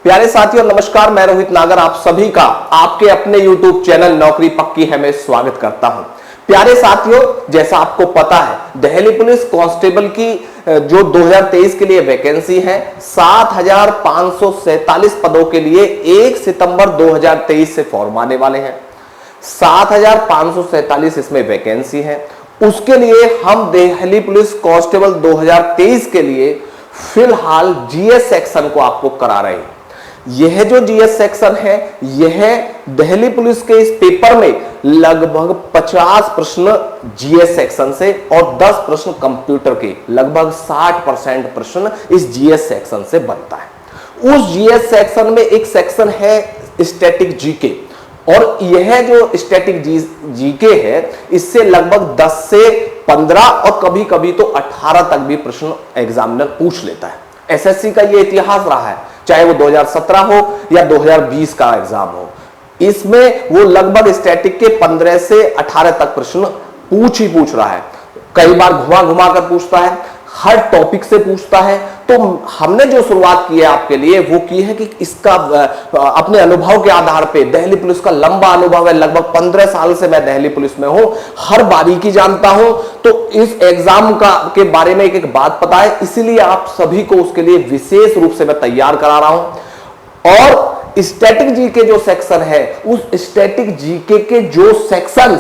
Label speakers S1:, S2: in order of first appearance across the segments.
S1: प्यारे साथियों नमस्कार, मैं रोहित नागर आप सभी का आपके अपने YouTube चैनल नौकरी पक्की है में स्वागत करता हूं। प्यारे साथियों, जैसा आपको पता है दिल्ली पुलिस कांस्टेबल की जो 2023 के लिए वैकेंसी है 7,547 पदों के लिए 1 सितंबर 2023 से फॉर्म आने वाले हैं। 7,547 इसमें वैकेंसी है। उसके लिए हम दिल्ली पुलिस कांस्टेबल 2023 के लिए फिलहाल जीएस सेक्शन को आपको करा रहे हैं। यह जो जीएस सेक्शन है यह दिल्ली पुलिस के इस पेपर में लगभग 50 प्रश्न जीएस सेक्शन से और 10 प्रश्न कंप्यूटर के, लगभग 60% प्रश्न इस जीएस सेक्शन से बनता है। उस जीएस सेक्शन में एक सेक्शन है स्टैटिक जीके, और यह जो स्टैटिक जीके है इससे लगभग 10 से 15 और कभी कभी तो 18 तक भी प्रश्न एग्जामिनर पूछ लेता है। एसएससी का यह इतिहास रहा है, चाहे वो 2017 हो या 2020 का एग्जाम हो, इसमें वो लगभग स्टैटिक के 15 से 18 तक प्रश्न पूछ रहा है। कई बार घुमा घुमा कर पूछता है, हर टॉपिक से पूछता है। तो हमने जो शुरुआत की है आपके लिए वो की है कि इसका अपने अनुभव के आधार पे, दिल्ली पुलिस का लंबा अनुभव है, लगभग 15 साल से मैं दिल्ली पुलिस में हूं, हर बारीकी जानता हूं, तो इस एग्जाम के बारे में एक बात पता है, इसीलिए आप सभी को उसके लिए विशेष रूप से मैं तैयार करा रहा हूं। और स्टैटिक जीके जो सेक्शन है, उस स्टैटिक जीके के जो सेक्शंस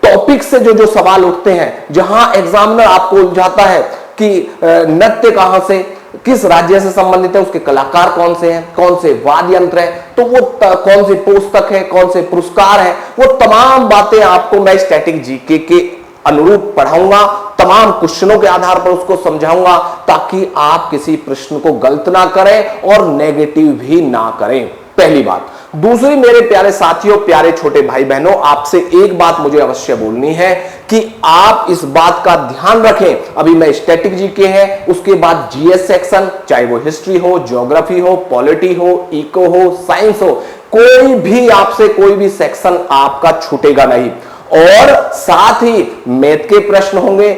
S1: टॉपिक से जो सवाल उठते हैं, जहां एग्जामिनर आपको उलझाता है कि नृत्य कहां से, किस राज्य से संबंधित है, उसके कलाकार कौन से हैं, कौन से वाद्य यंत्र है, तो वो कौन सी पुस्तक है, कौन से पुरस्कार है, वो तमाम बातें आपको मैं स्टैटिक जीके के अनुरूप पढ़ाऊंगा, तमाम क्वेश्चनों के आधार पर उसको समझाऊंगा, ताकि आप किसी प्रश्न को गलत ना करें और नेगेटिव भी ना करें। पहली बात। दूसरी, मेरे प्यारे साथियों, प्यारे छोटे भाई बहनों, आपसे एक बात मुझे अवश्य बोलनी है कि आप इस बात का ध्यान रखें। अभी मैं स्टैटिक जीके है, उसके बाद जीएस सेक्शन, चाहे वो हिस्ट्री हो, ज्योग्राफी हो, पॉलिटी हो, इको हो, साइंस हो, कोई भी आपसे कोई भी सेक्शन आपका छूटेगा नहीं। और साथ ही मैथ के प्रश्न होंगे,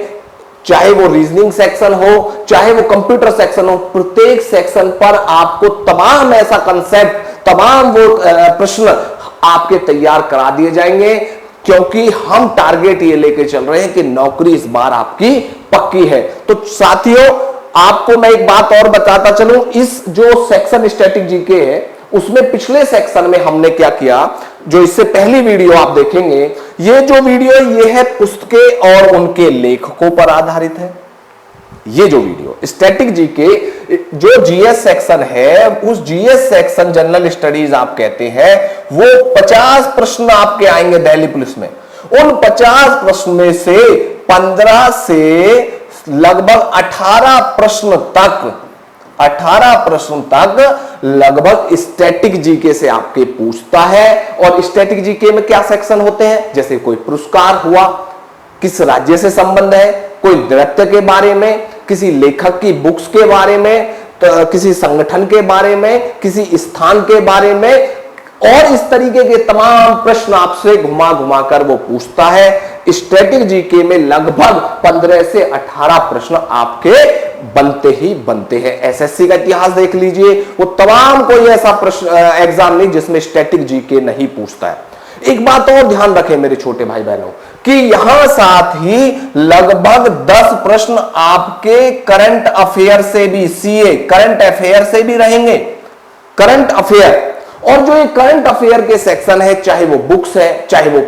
S1: चाहे वो रीजनिंग सेक्शन हो, चाहे वो कंप्यूटर सेक्शन हो, प्रत्येक सेक्शन पर आपको तमाम ऐसा कंसेप्ट, तमाम वो प्रश्न आपके तैयार करा दिए जाएंगे, क्योंकि हम टारगेट ये लेके चल रहे हैं कि नौकरी इस बार आपकी पक्की है। तो साथियों, आपको मैं एक बात और बताता चलूं, इस जो सेक्शन स्टैटिक जीके है उसमें पिछले सेक्शन में हमने क्या किया, जो इससे पहली वीडियो आप देखेंगे, ये जो वीडियो ये है पुस्तकें और उनके लेखकों पर आधारित है। ये जो वीडियो स्टैटिक जीके जो जीएस सेक्शन है, उस जीएस सेक्शन जनरल स्टडीज आप कहते हैं, वो 50 प्रश्न आपके आएंगे दिल्ली पुलिस में। उन 50 प्रश्न में से 15 से लगभग 18 प्रश्न तक लगभग स्टैटिक जीके से आपके पूछता है। और स्टैटिक जीके में क्या सेक्शन होते हैं, जैसे कोई पुरस्कार हुआ, किस राज्य से संबंध है, कोई नृत्य के बारे में, किसी लेखक की बुक्स के बारे में, तो किसी संगठन के बारे में, किसी स्थान के बारे में, और इस तरीके के तमाम प्रश्न आपसे घुमा घुमा कर वो पूछता है। स्टैटिक जीके में लगभग 15 से 18 प्रश्न आपके बनते हैं। एसएससी का इतिहास देख लीजिए, वो तमाम कोई ऐसा प्रश्न एग्जाम नहीं जिसमें स्टैटिक जीके नहीं पूछता है। एक बात और ध्यान रखें मेरे छोटे भाई बहनों, कि यहां साथ ही लगभग 10 प्रश्न आपके करंट अफेयर से भी, सीए करंट अफेयर से भी रहेंगे। करंट अफेयर, और जो ये करंट अफेयर के सेक्शन है, चाहे वो बुक्स है, चाहे वो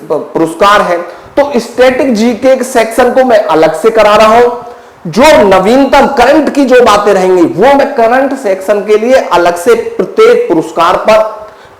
S1: पुरस्कार है, तो स्टैटिक जीके के सेक्शन को मैं अलग से करा रहा हूं। जो नवीनतम करंट की जो बातें रहेंगी वो मैं करंट सेक्शन के लिए अलग से, प्रत्येक पुरस्कार पर,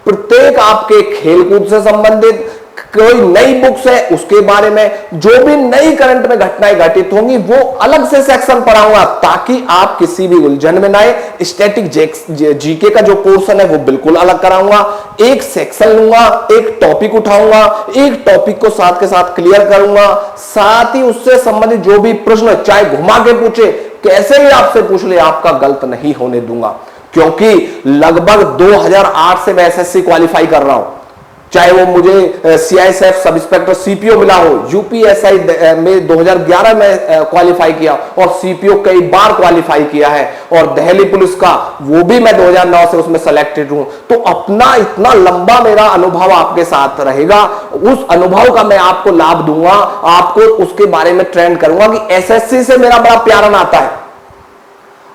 S1: प्रत्येक आपके खेलकूद से संबंधित कोई नई बुक्स है उसके बारे में, जो भी नई करंट में घटनाएं घटित होंगी वो अलग से सेक्शन पढ़ाऊंगा, ताकि आप किसी भी उलझन में ना आए। स्टैटिक जीके का जो पोर्शन है वो बिल्कुल अलग कराऊंगा। एक सेक्शन लूंगा, एक टॉपिक उठाऊंगा, एक टॉपिक को साथ के साथ क्लियर करूंगा, साथ ही उससे संबंधित जो भी प्रश्न चाहे घुमा के पूछे, कैसे भी आपसे पूछ ले, आपका गलत नहीं होने दूंगा। क्योंकि लगभग 2008 से मैं एसएससी क्वालिफाई कर रहा हूं, चाहे वो मुझे सीआईएसएफ सब इंस्पेक्टर सीपीओ मिला हो, यूपीएसआई में 2011 में क्वालिफाई किया और सीपीओ कई बार क्वालिफाई किया है, और दिल्ली पुलिस का वो भी मैं 2009 से उसमें सेलेक्टेड हूं। तो अपना इतना लंबा मेरा अनुभव आपके साथ रहेगा, उस अनुभव का मैं आपको लाभ दूंगा, आपको उसके बारे में ट्रेंड करूंगा कि एसएससी से मेरा बड़ा प्यारा नाता है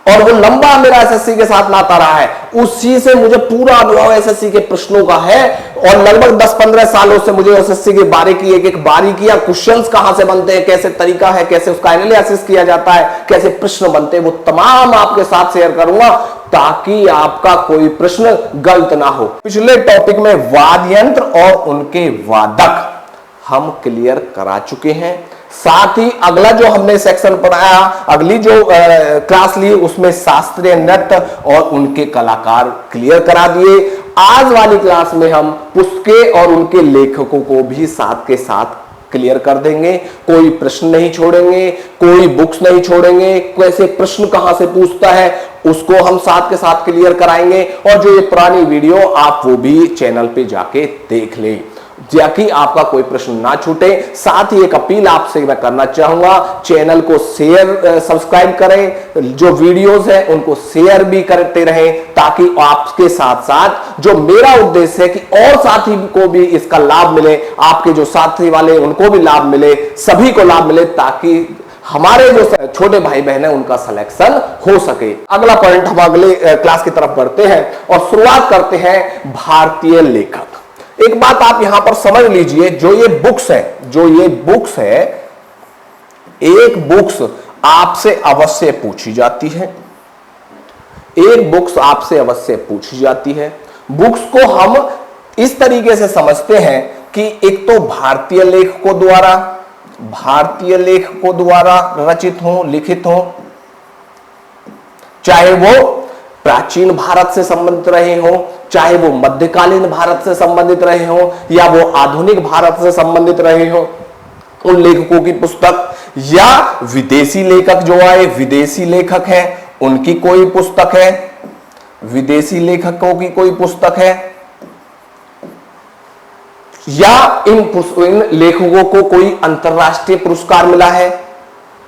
S1: और वो लंबा मेरा एसएससी के साथ नाता रहा है, उसी से मुझे पूरा अनुभव एसएससी के प्रश्नों का है, और लगभग 10-15 सालों से मुझे एसएससी की बारीकी एक बारीकी या क्वेश्चंस कहां से बनते हैं, कैसे तरीका है, कैसे उसका एनालिसिस किया जाता है, कैसे प्रश्न बनते हैं, वो तमाम आपके साथ शेयर करूंगा ताकि आपका कोई प्रश्न गलत ना हो। पिछले टॉपिक में वाद्य यंत्र और उनके वादक हम क्लियर करा चुके हैं। साथ ही अगला जो हमने सेक्शन पढ़ाया, अगली जो क्लास ली, उसमें शास्त्रीय नृत्य और उनके कलाकार क्लियर करा दिए। आज वाली क्लास में हम पुस्तकें और उनके लेखकों को भी साथ के साथ क्लियर कर देंगे। कोई प्रश्न नहीं छोड़ेंगे, कोई बुक्स नहीं छोड़ेंगे, कैसे प्रश्न कहां से पूछता है उसको हम साथ के साथ क्लियर कराएंगे। और जो ये पुरानी वीडियो आप वो भी चैनल पे जाके देख लें ताकि आपका कोई प्रश्न ना छूटे। साथ ही एक अपील आपसे मैं करना चाहूंगा, चैनल को शेयर सब्सक्राइब करें, जो वीडियोस हैं उनको शेयर भी करते रहें ताकि आपके साथ साथ जो मेरा उद्देश्य है कि और साथी को भी इसका लाभ मिले, आपके जो साथी वाले उनको भी लाभ मिले, सभी को लाभ मिले, ताकि हमारे जो छोटे भाई बहन है उनका सिलेक्शन हो सके। अगला पॉइंट हम अगले क्लास की तरफ बढ़ते हैं और शुरुआत करते हैं भारतीय लेखक। एक बात आप यहां पर समझ लीजिए, जो ये बुक्स है, एक बुक्स आपसे अवश्य पूछी जाती है, एक बुक्स आपसे अवश्य पूछी जाती है। बुक्स को हम इस तरीके से समझते हैं कि एक तो भारतीय लेखकों द्वारा रचित हो, लिखित हो, चाहे वो प्राचीन भारत से संबंधित रहे हो, चाहे वो मध्यकालीन भारत से संबंधित रहे हो, या वो आधुनिक भारत से संबंधित रहे हो, उन लेखकों की पुस्तक, या विदेशी लेखक जो आए, विदेशी लेखक हैं उनकी कोई पुस्तक है, विदेशी लेखकों की कोई पुस्तक है, या इन लेखकों को कोई अंतरराष्ट्रीय पुरस्कार मिला है,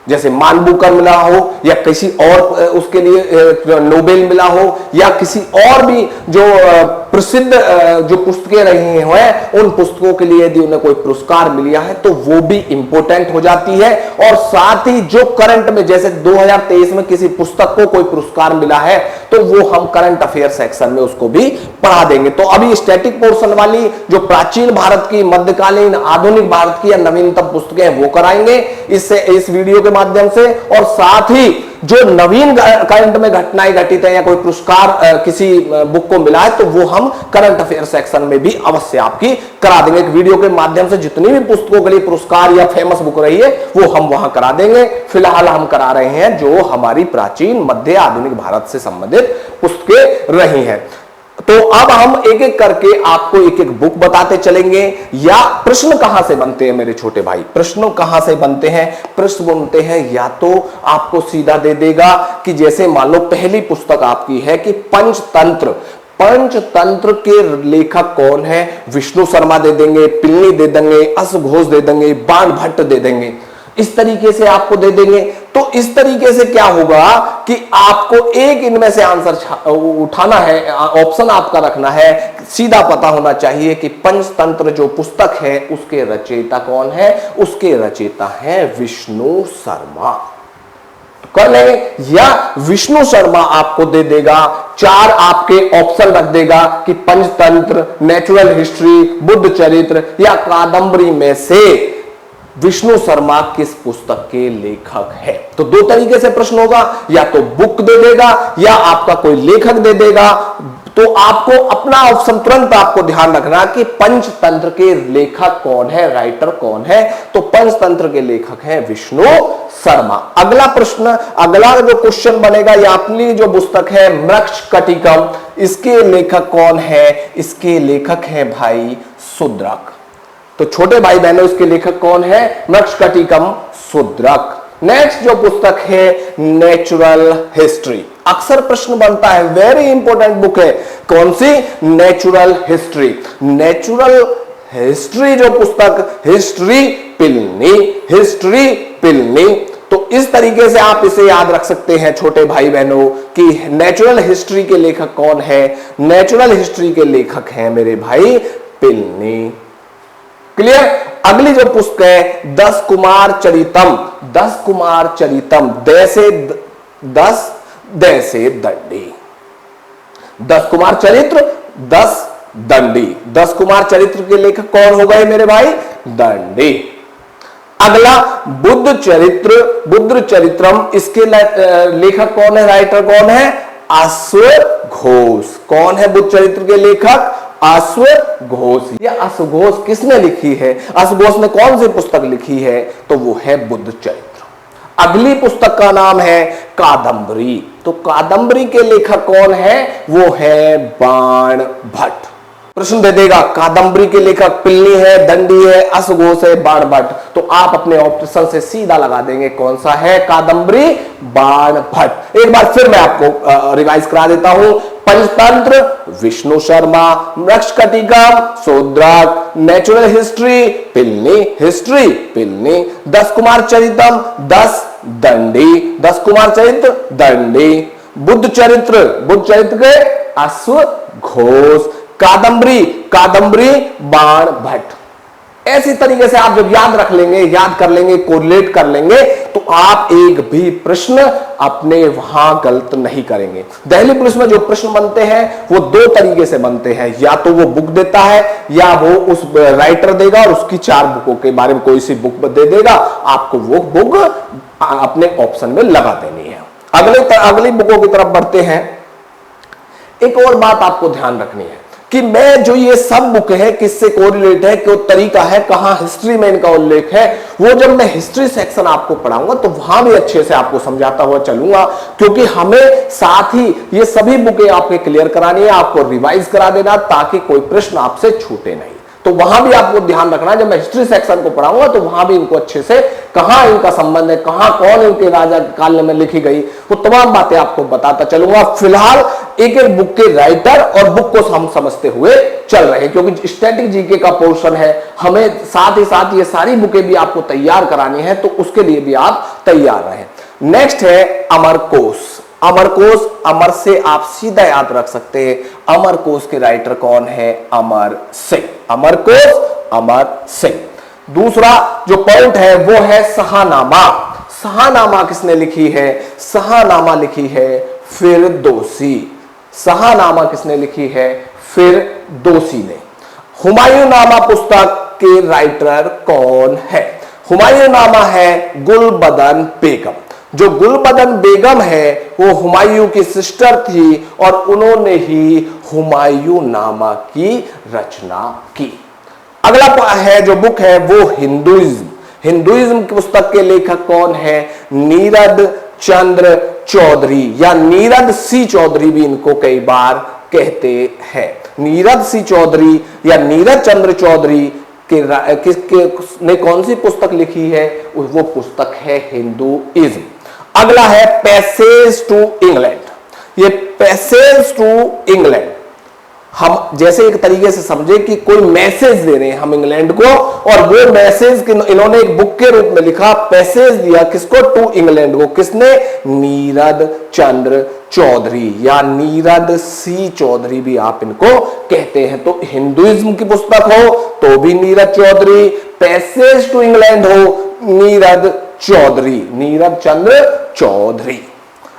S1: जैसे मानबुकर मिला हो, या किसी और उसके लिए नोबेल मिला हो, या किसी और भी जो प्रसिद्ध जो पुस्तकें रही हैं उन पुस्तकों के लिए यदि उन्हें कोई पुरस्कार मिला है तो वो भी इंपॉर्टेंट हो जाती है। और साथ ही जो करंट में, जैसे 2023 में किसी पुस्तक को कोई पुरस्कार मिला है तो वो हम करंट अफेयर सेक्शन में उसको भी पढ़ा देंगे। तो अभी स्टैटिक पोर्शन वाली जो प्राचीन भारत की, मध्यकालीन, आधुनिक भारत की या नवीनतम पुस्तकें वो कराएंगे इस वीडियो के माध्यम से। और साथ ही जो नवीन करंट में घटनाएं घटित है या कोई पुरस्कार किसी बुक को मिला है तो वो हम करंट अफेयर सेक्शन में भी अवश्य आपकी करा देंगे। एक वीडियो के माध्यम से जितनी भी पुस्तकों के लिए पुरस्कार या फेमस बुक रही है वो हम वहां करा देंगे। फिलहाल हम करा रहे हैं जो हमारी प्राचीन, मध्य, आधुनिक भारत से संबंधित पुस्तकें रही हैं। तो अब हम एक एक करके आपको एक एक बुक बताते चलेंगे। या प्रश्न कहां से बनते हैं मेरे छोटे भाई, प्रश्न कहां से बनते हैं? प्रश्न बनते हैं या तो आपको सीधा दे देगा कि जैसे मान लो पहली पुस्तक आपकी है कि पंचतंत्र, पंचतंत्र के लेखक कौन है, विष्णु शर्मा दे देंगे, पिल्ली दे देंगे, अस घोष दे देंगे, बाण भट्ट दे देंगे, इस तरीके से आपको दे देंगे। तो इस तरीके से क्या होगा कि आपको एक इनमें से आंसर उठाना है, ऑप्शन आपका रखना है। सीधा पता होना चाहिए कि पंचतंत्र जो पुस्तक है उसके रचयिता कौन है, उसके रचयिता है विष्णु शर्मा। कर लेंगे या विष्णु शर्मा आपको दे देगा, चार आपके ऑप्शन रख देगा कि पंचतंत्र, नेचुरल हिस्ट्री, बुद्ध चरित्र या कादंबरी में से विष्णु शर्मा किस पुस्तक के लेखक है। तो दो तरीके से प्रश्न होगा, या तो बुक दे देगा या आपका कोई लेखक दे देगा। तो आपको अपना ऑप्शन तुरंत आपको ध्यान रखना कि पंचतंत्र के लेखक कौन है, राइटर कौन है। तो पंचतंत्र के लेखक हैं विष्णु शर्मा। अगला प्रश्न, अगला जो क्वेश्चन बनेगा, या अपनी जो पुस्तक है मृक्षकटिकम, इसके लेखक कौन है? इसके लेखक है भाई शूद्रक। तो छोटे भाई बहनों, इसके लेखक कौन है? मृक्षकटिकम शूद्रक। नेक्स्ट जो पुस्तक है नेचुरल हिस्ट्री, अक्सर प्रश्न बनता है, वेरी इंपॉर्टेंट बुक है। कौन सी? Natural history. नेचुरल हिस्ट्री जो पुस्तक, हिस्ट्री पिलनी। तो इस तरीके से आप इसे याद रख सकते हैं छोटे भाई बहनों कि नेचुरल हिस्ट्री के लेखक कौन है। नेचुरल हिस्ट्री के लेखक हैं मेरे भाई पिलनी। क्लियर। अगली जो पुस्तक है 10 कुमार चरितम। 10 कुमार चरितम, दैसे दंडी। 10 कुमार चरित्र, 10 दंडी। 10 कुमार चरित्र के लेखक कौन हो गए मेरे भाई? दंडी। अगला बुद्ध चरित्रम, इसके लेखक कौन है, राइटर कौन है? अश्वघोष। कौन है बुद्ध चरित्र के लेखक? अश्वघोष। यह अश्वघोष किसने लिखी है? अश्वघोष ने कौन सी पुस्तक लिखी है? तो वो है बुद्ध चरित्र। अगली पुस्तक का नाम है कादंबरी। तो कादंबरी के लेखक कौन है? वो है बाण भट्ट। प्रश्न दे देगा कादंबरी के लेखक पिलनी है, दंडी है, अश्वघोष है, बाण भट्ट। तो आप अपने ऑप्शन से सीधा लगा देंगे कौन सा है? कादंबरी, बाण भट्ट। एक बार फिर मैं आपको रिवाइज करा देता हूं। पंचतंत्र विष्णु शर्मा, मृक्षकटिका शूद्रक, नेचुरल हिस्ट्री पिलनी, 10 कुमार चरितम 10 दंडी, 10 कुमार चरित्र दंडी, बुद्ध चरित्र के अश्वघोष, कादंबरी बाण भट्ट। ऐसी तरीके से आप जब याद रख लेंगे, याद कर लेंगे, कोरिलेट कर लेंगे, तो आप एक भी प्रश्न अपने वहां गलत नहीं करेंगे। दिल्ली पुलिस में जो प्रश्न बनते हैं वो 2 तरीके से बनते हैं, या तो वो बुक देता है या वो उस राइटर देगा और उसकी 4 बुकों के बारे में कोई सी बुक दे देगा, आपको वो बुक अपने ऑप्शन में लगा देनी है। अगली बुकों की तरफ बढ़ते हैं। एक और बात आपको ध्यान रखनी है कि मैं जो ये सब बुक है किससे कोरिलेट है, क्यों तरीका है, कहां हिस्ट्री में इनका उल्लेख है, वो जब मैं हिस्ट्री सेक्शन आपको पढ़ाऊंगा तो वहां भी अच्छे से आपको समझाता हुआ चलूंगा, क्योंकि हमें साथ ही ये सभी बुकें आपके क्लियर करानी है, आपको रिवाइज करा देना, ताकि कोई प्रश्न आपसे छूटे नहीं। तो वहां भी आपको ध्यान रखना है, जब मैं हिस्ट्री सेक्शन को पढ़ाऊंगा तो वहां भी इनको अच्छे से कहां इनका संबंध है, कहां कौन इनके राजा काल में लिखी गई, वो तमाम बातें आपको बताता चलूंगा। फिलहाल एक एक बुक के राइटर और बुक को हम समझते हुए चल रहे हैं, क्योंकि स्टैटिक जीके का पोर्शन है, हमें साथ ही साथ ये सारी बुकें भी आपको तैयार करानी है, तो उसके लिए भी आप तैयार रहें। नेक्स्ट है अमरकोश। अमर से आप सीधा याद रख सकते हैं, अमरकोश के राइटर कौन है? अमर सिंह। अमर सिंह। दूसरा जो पॉइंट है वो है शाहनामा। शाहनामा किसने लिखी है? शाहनामा लिखी है फिरदौसी। शाहनामा किसने लिखी है? फिरदौसी ने। हुमायूंनामा पुस्तक के राइटर कौन है? हुमायूंनामा है गुलबदन बेगम। जो गुलबदन बेगम है वो हुमायूं की सिस्टर थी और उन्होंने ही हुमायूंनामा की रचना की। अगला है जो बुक है वो हिंदुइज्म की पुस्तक के लेखक कौन है? नीरद चंद्र चौधरी या नीरद सी चौधरी भी इनको कई बार कहते हैं। नीरद सी चौधरी या नीरद चंद्र चौधरी ने कौन सी पुस्तक लिखी है? वो पुस्तक है हिंदुइज्म। अगला है पैसेज टू इंग्लैंड। ये पैसेज टू इंग्लैंड हम जैसे एक तरीके से समझे कि कोई मैसेज दे रहे हैं हम इंग्लैंड को, और वो मैसेज इन्होंने एक बुक के रूप में लिखा, पैसेज दिया किसको? टू इंग्लैंड को। किसने? नीरद चंद्र चौधरी या नीरद सी चौधरी भी आप इनको कहते हैं। तो हिंदुइज्म की पुस्तक हो तो भी Neerad Chaudhary, passage to England हो नीरद चंद्र चौधरी।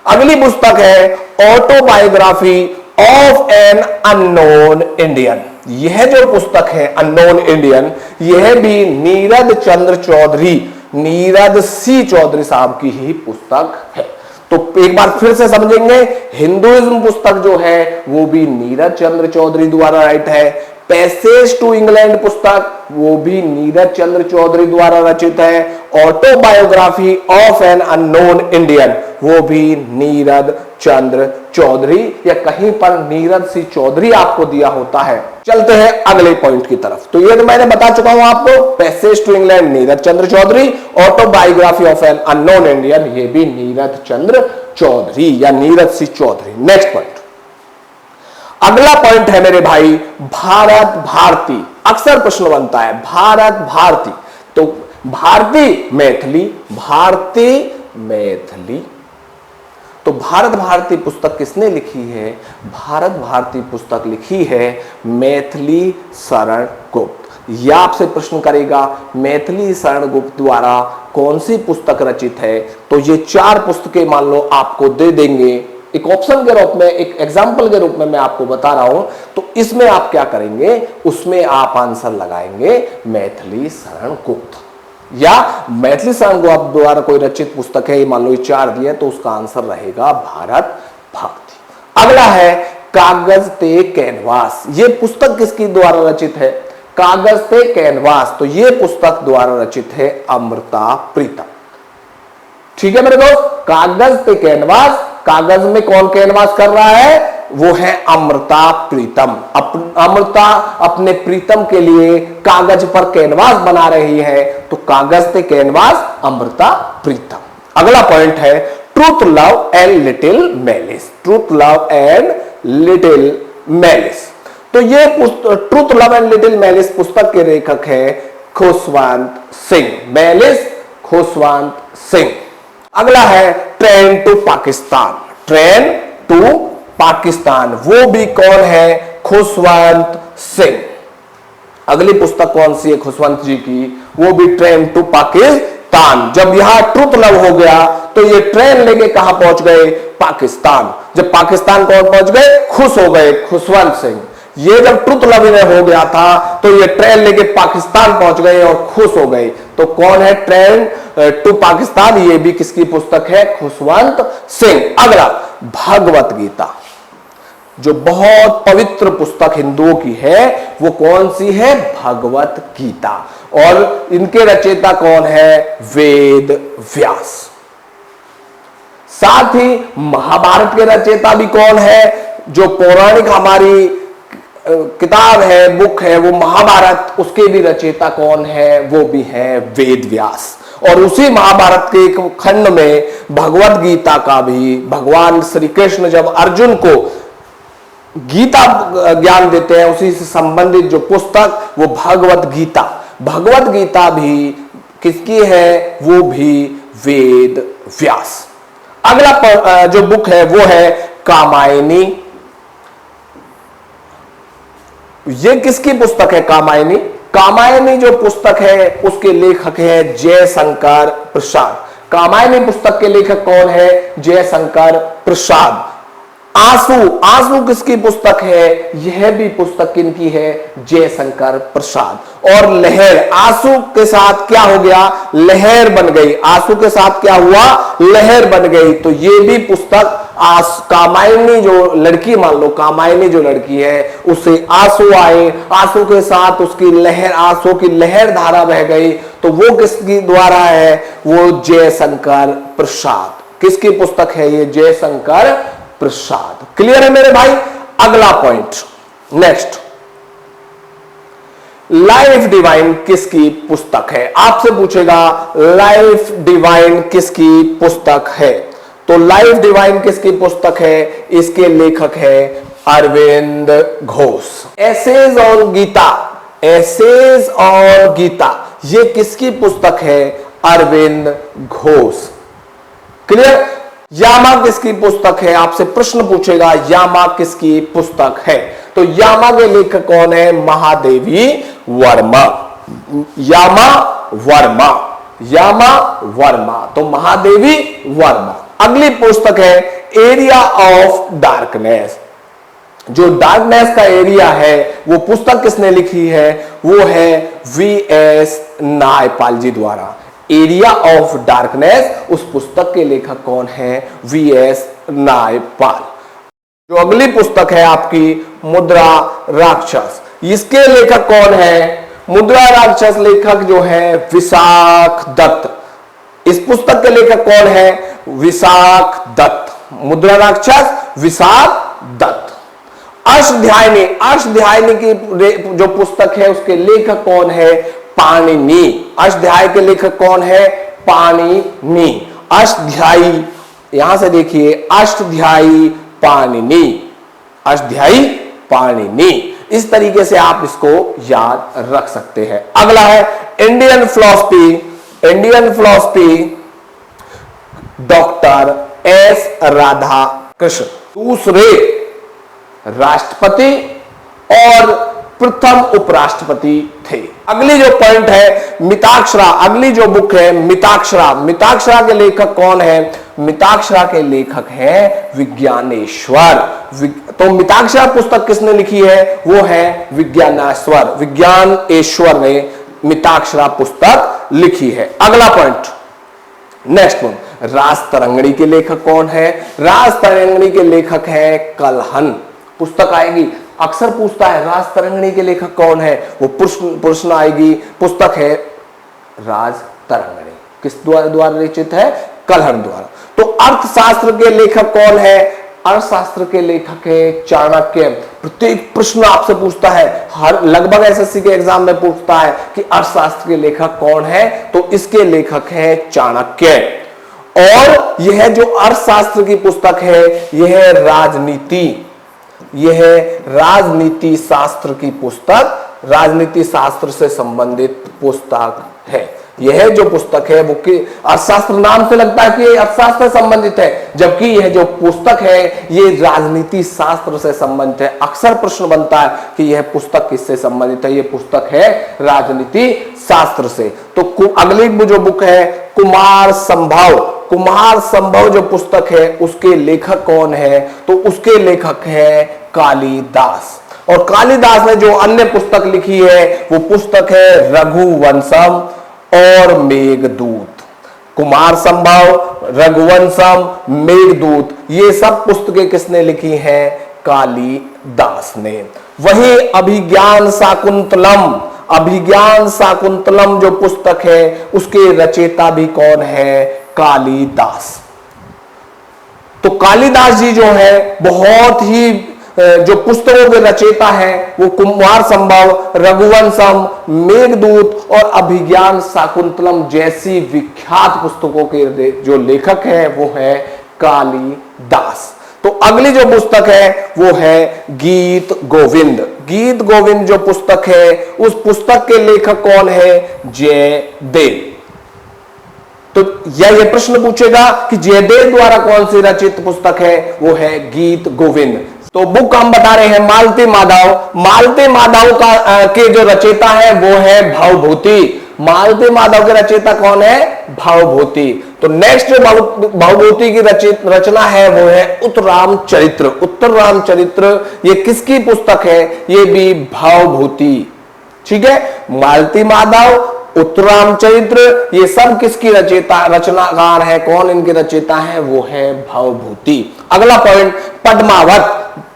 S1: अगली पुस्तक है autobiography of an unknown Indian. यह जो पुस्तक है अननोन इंडियन, यह भी नीरद चंद्र चौधरी, नीरद सी चौधरी साहब की ही पुस्तक है। तो एक बार फिर से समझेंगे, हिंदुइज्म पुस्तक जो है वो भी नीरद चंद्र चौधरी द्वारा राइट है। पैसेज टू इंग्लैंड पुस्तक वो भी नीरज चंद्र चौधरी द्वारा रचित है। Autobiography of an unknown Indian वो भी नीरज चंद्र चौधरी, या कहीं पर नीरज सी चौधरी आपको दिया होता है। चलते हैं अगले पॉइंट की तरफ। तो ये तो मैंने बता चुका हूं आपको, passage to England Neeraj Chandra Chaudhary, autobiography of an unknown Indian ये भी नीरज चंद्र चौधरी या Neeraj C Chaudhary. Next point, अगला पॉइंट है मेरे भाई भारत भारती। अक्सर प्रश्न बनता है भारत भारती, तो भारती मैथिली, भारती मैथिली। तो भारत भारती पुस्तक किसने लिखी है? भारत भारती पुस्तक लिखी है मैथिली शरण गुप्त। यह आपसे प्रश्न करेगा मैथिली शरण गुप्त द्वारा कौन सी पुस्तक रचित है? तो ये 4 पुस्तकें मान लो आपको दे देंगे, एक ऑप्शन के रूप में, एक एग्जाम्पल के रूप में मैं आपको बता रहा हूं। तो इसमें आप क्या करेंगे, उसमें आप आंसर लगाएंगे मैथिली शरण गुप्त, या मैथिली शरण गुप्त द्वारा कोई रचित पुस्तक है, मान लो 4 दिए, तो उसका आंसर रहेगा भारत भारती। अगला है कागज ते कैनवास। ये पुस्तक किसकी द्वारा रचित है? कागज ते कैनवास, तो ये पुस्तक द्वारा रचित है अमृता प्रीतम। ठीक है मेरे दोस्त, कागज पे कैनवास, कागज में कौन कैनवास कर रहा है? वो है अमृता प्रीतम। अमृता अपने प्रीतम के लिए कागज पर कैनवास बना रही है, तो कागज पे कैनवास अमृता प्रीतम। अगला पॉइंट है truth love and little malice. Truth love and little malice, तो ये truth love and little malice पुस्तक के लेखक है खुशवंत सिंह। मैलिस खुशवंत सिंह। अगला है train to Pakistan. Train to Pakistan, वो भी कौन है? खुशवंत सिंह। अगली पुस्तक कौन सी है खुशवंत जी की? वो भी ट्रेन टू पाकिस्तान। जब यहां ट्रुथ लव हो गया तो ये ट्रेन लेके कहां पहुंच गए? पाकिस्तान। जब पाकिस्तान कौन पहुंच गए? खुश हो गए खुशवंत सिंह। ये जब ट्रुथ लव में हो गया था तो ये ट्रेन लेके पाकिस्तान पहुंच गए और खुश हो गए। तो कौन है ट्रेन टू पाकिस्तान? ये भी किसकी पुस्तक है? खुशवंत सिंह। अगला भगवत गीता, जो बहुत पवित्र पुस्तक हिंदुओं की है, वो कौन सी है? भगवत गीता। और इनके रचयिता कौन है? वेद व्यास। साथ ही महाभारत के रचयिता भी कौन है? जो पौराणिक हमारी किताब है, बुक है, वो महाभारत, उसके भी रचयिता कौन है? वो भी है वेद व्यास। और उसी महाभारत के एक खंड में भगवत गीता का भी, भगवान श्री कृष्ण जब अर्जुन को गीता ज्ञान देते हैं, उसी से संबंधित जो पुस्तक वो भगवत गीता। भगवत गीता भी किसकी है? वो भी वेद व्यास। अगला जो बुक है वो है कामायनी। ये किसकी पुस्तक है? कामायनी। कामायनी जो पुस्तक है उसके लेखक है जयशंकर प्रसाद। कामायनी पुस्तक के लेखक कौन है? जयशंकर प्रसाद। आंसू, आंसू किसकी पुस्तक है? यह भी पुस्तक किनकी है? जयशंकर प्रसाद। और लहर, आंसू के साथ क्या हो गया? लहर बन गई। आंसू के साथ क्या हुआ? लहर बन गई। तो ये भी पुस्तक कामायनी जो लड़की, मान लो कामायनी जो लड़की है, उसे आंसू आए, आंसू के साथ उसकी लहर, आंसू की लहर धारा बह गई। तो वो किसकी द्वारा है? वो जयशंकर प्रसाद। किसकी पुस्तक है ये? जयशंकर प्रसाद। क्लियर है मेरे भाई? अगला पॉइंट, नेक्स्ट, लाइफ डिवाइन किसकी पुस्तक है? आपसे पूछेगा लाइफ डिवाइन किसकी पुस्तक है? तो लाइफ डिवाइन किसकी पुस्तक है? इसके लेखक है Arvind Ghosh. Essays on Gita, essays on Gita, ये किसकी पुस्तक है? अरविंद घोष। क्लियर? यामा किसकी पुस्तक है? आपसे प्रश्न पूछेगा यामा किसकी पुस्तक है? तो यामा के लेखक कौन है? महादेवी वर्मा। यामा वर्मा, यामा वर्मा, तो महादेवी वर्मा। अगली पुस्तक है एरिया ऑफ डार्कनेस। जो डार्कनेस का एरिया है वो पुस्तक किसने लिखी है? वो है वी.एस. नायपाल जी द्वारा। एरिया ऑफ डार्कनेस, उस पुस्तक के लेखक कौन है? वी.एस. नायपाल। जो अगली पुस्तक है आपकी मुद्रा राक्षस, इसके लेखक कौन है? मुद्रा राक्षस लेखक जो है विशाख दत्त। इस पुस्तक के लेखक कौन है? विशाख दत्त। मुद्रा राक्षस विशाख दत्त। अष्टध्यायिनी, अष्टध्यायिनी की जो पुस्तक है उसके लेखक कौन है? पाणिनि। अष्टाध्यायी के लेखक कौन है? पाणिनि। अष्टाध्यायी, यहां से देखिए, अष्टाध्यायी पाणिनि, अष्टाध्यायी पाणिनि। इस तरीके से आप इसको याद रख सकते हैं। अगला है Indian philosophy doctor S Radhakrishna, दूसरे राष्ट्रपति और प्रथम उपराष्ट्रपति थे। अगली जो पॉइंट है मिताक्षरा, अगली जो बुक है मिताक्षरा, मिताक्षरा के लेखक कौन है? मिताक्षरा के लेखक हैं विज्ञानेश्वर। तो मिताक्षरा पुस्तक किसने लिखी है? वो है विज्ञानेश्वर ने मिताक्षरा पुस्तक लिखी है। अगला पॉइंट, नेक्स्ट पॉइंट, राजतरंगिणी के लेखक कौन है? राजतरंगिणी के लेखक है कल्हण। पुस्तक आएगी, अक्सर पूछता है राजतरंगिणी के लेखक कौन है, वो प्रश्न आएगी। पुस्तक है राजतरंगिणी, किस द्वारा रचित है? कल्हण द्वारा। तो अर्थशास्त्र के लेखक कौन है? अर्थशास्त्र के लेखक है चाणक्य। प्रत्येक प्रश्न आपसे पूछता है, हर लगभग एसएससी के एग्जाम में पूछता है कि अर्थशास्त्र के लेखक कौन है, तो इसके लेखक है चाणक्य। और यह जो अर्थशास्त्र की पुस्तक है यह राजनीति शास्त्र की पुस्तक, राजनीति शास्त्र से संबंधित पुस्तक है। यह जो पुस्तक है वो अर्थशास्त्र नाम से लगता है कि अर्थशास्त्र से संबंधित है, जबकि यह जो पुस्तक है ये राजनीति शास्त्र से संबंधित है। अक्सर प्रश्न बनता है कि यह पुस्तक किससे संबंधित है? यह पुस्तक है राजनीति शास्त्र से। तो अगली जो बुक है कुमार संभव जो पुस्तक है उसके लेखक कौन है? तो उसके लेखक है कालिदास। और कालिदास ने जो अन्य पुस्तक लिखी है वो पुस्तक है रघुवंशम और मेघदूत। कुमार संभव, रघुवंशम, मेघदूत, ये सब पुस्तकें किसने लिखी हैं? कालिदास ने। वही अभिज्ञान शाकुंतलम जो पुस्तक है उसके रचयिता भी कौन है? कालिदास। तो कालिदास जी जो है बहुत ही जो पुस्तकों के रचयिता हैं वो कुमार संभव, रघुवंशम, मेघदूत और अभिज्ञान शाकुंतलम जैसी विख्यात पुस्तकों के जो लेखक हैं वो है कालिदास। तो अगली जो पुस्तक है वो है गीत गोविंद जो पुस्तक है उस पुस्तक के लेखक कौन है? जयदेव। तो ये प्रश्न पूछेगा कि जयदेव द्वारा कौन सी रचित पुस्तक है? वो है गीत गोविंद। तो बुक हम बता रहे हैं मालती माधव के जो रचयिता है वो है भवभूति। मालती माधव के रचयिता कौन है? भवभूति। तो नेक्स्ट जो भवभूति की रचना है वो है उत्तराम चरित्र। ये किसकी पुस्तक है? ये भी भवभूति। ठीक है, मालती माधव, उत्तराम चरित्र, ये सब किसकी रचनाकार है? कौन इनके रचयिता है? वो है भवभूति। अगला पॉइंट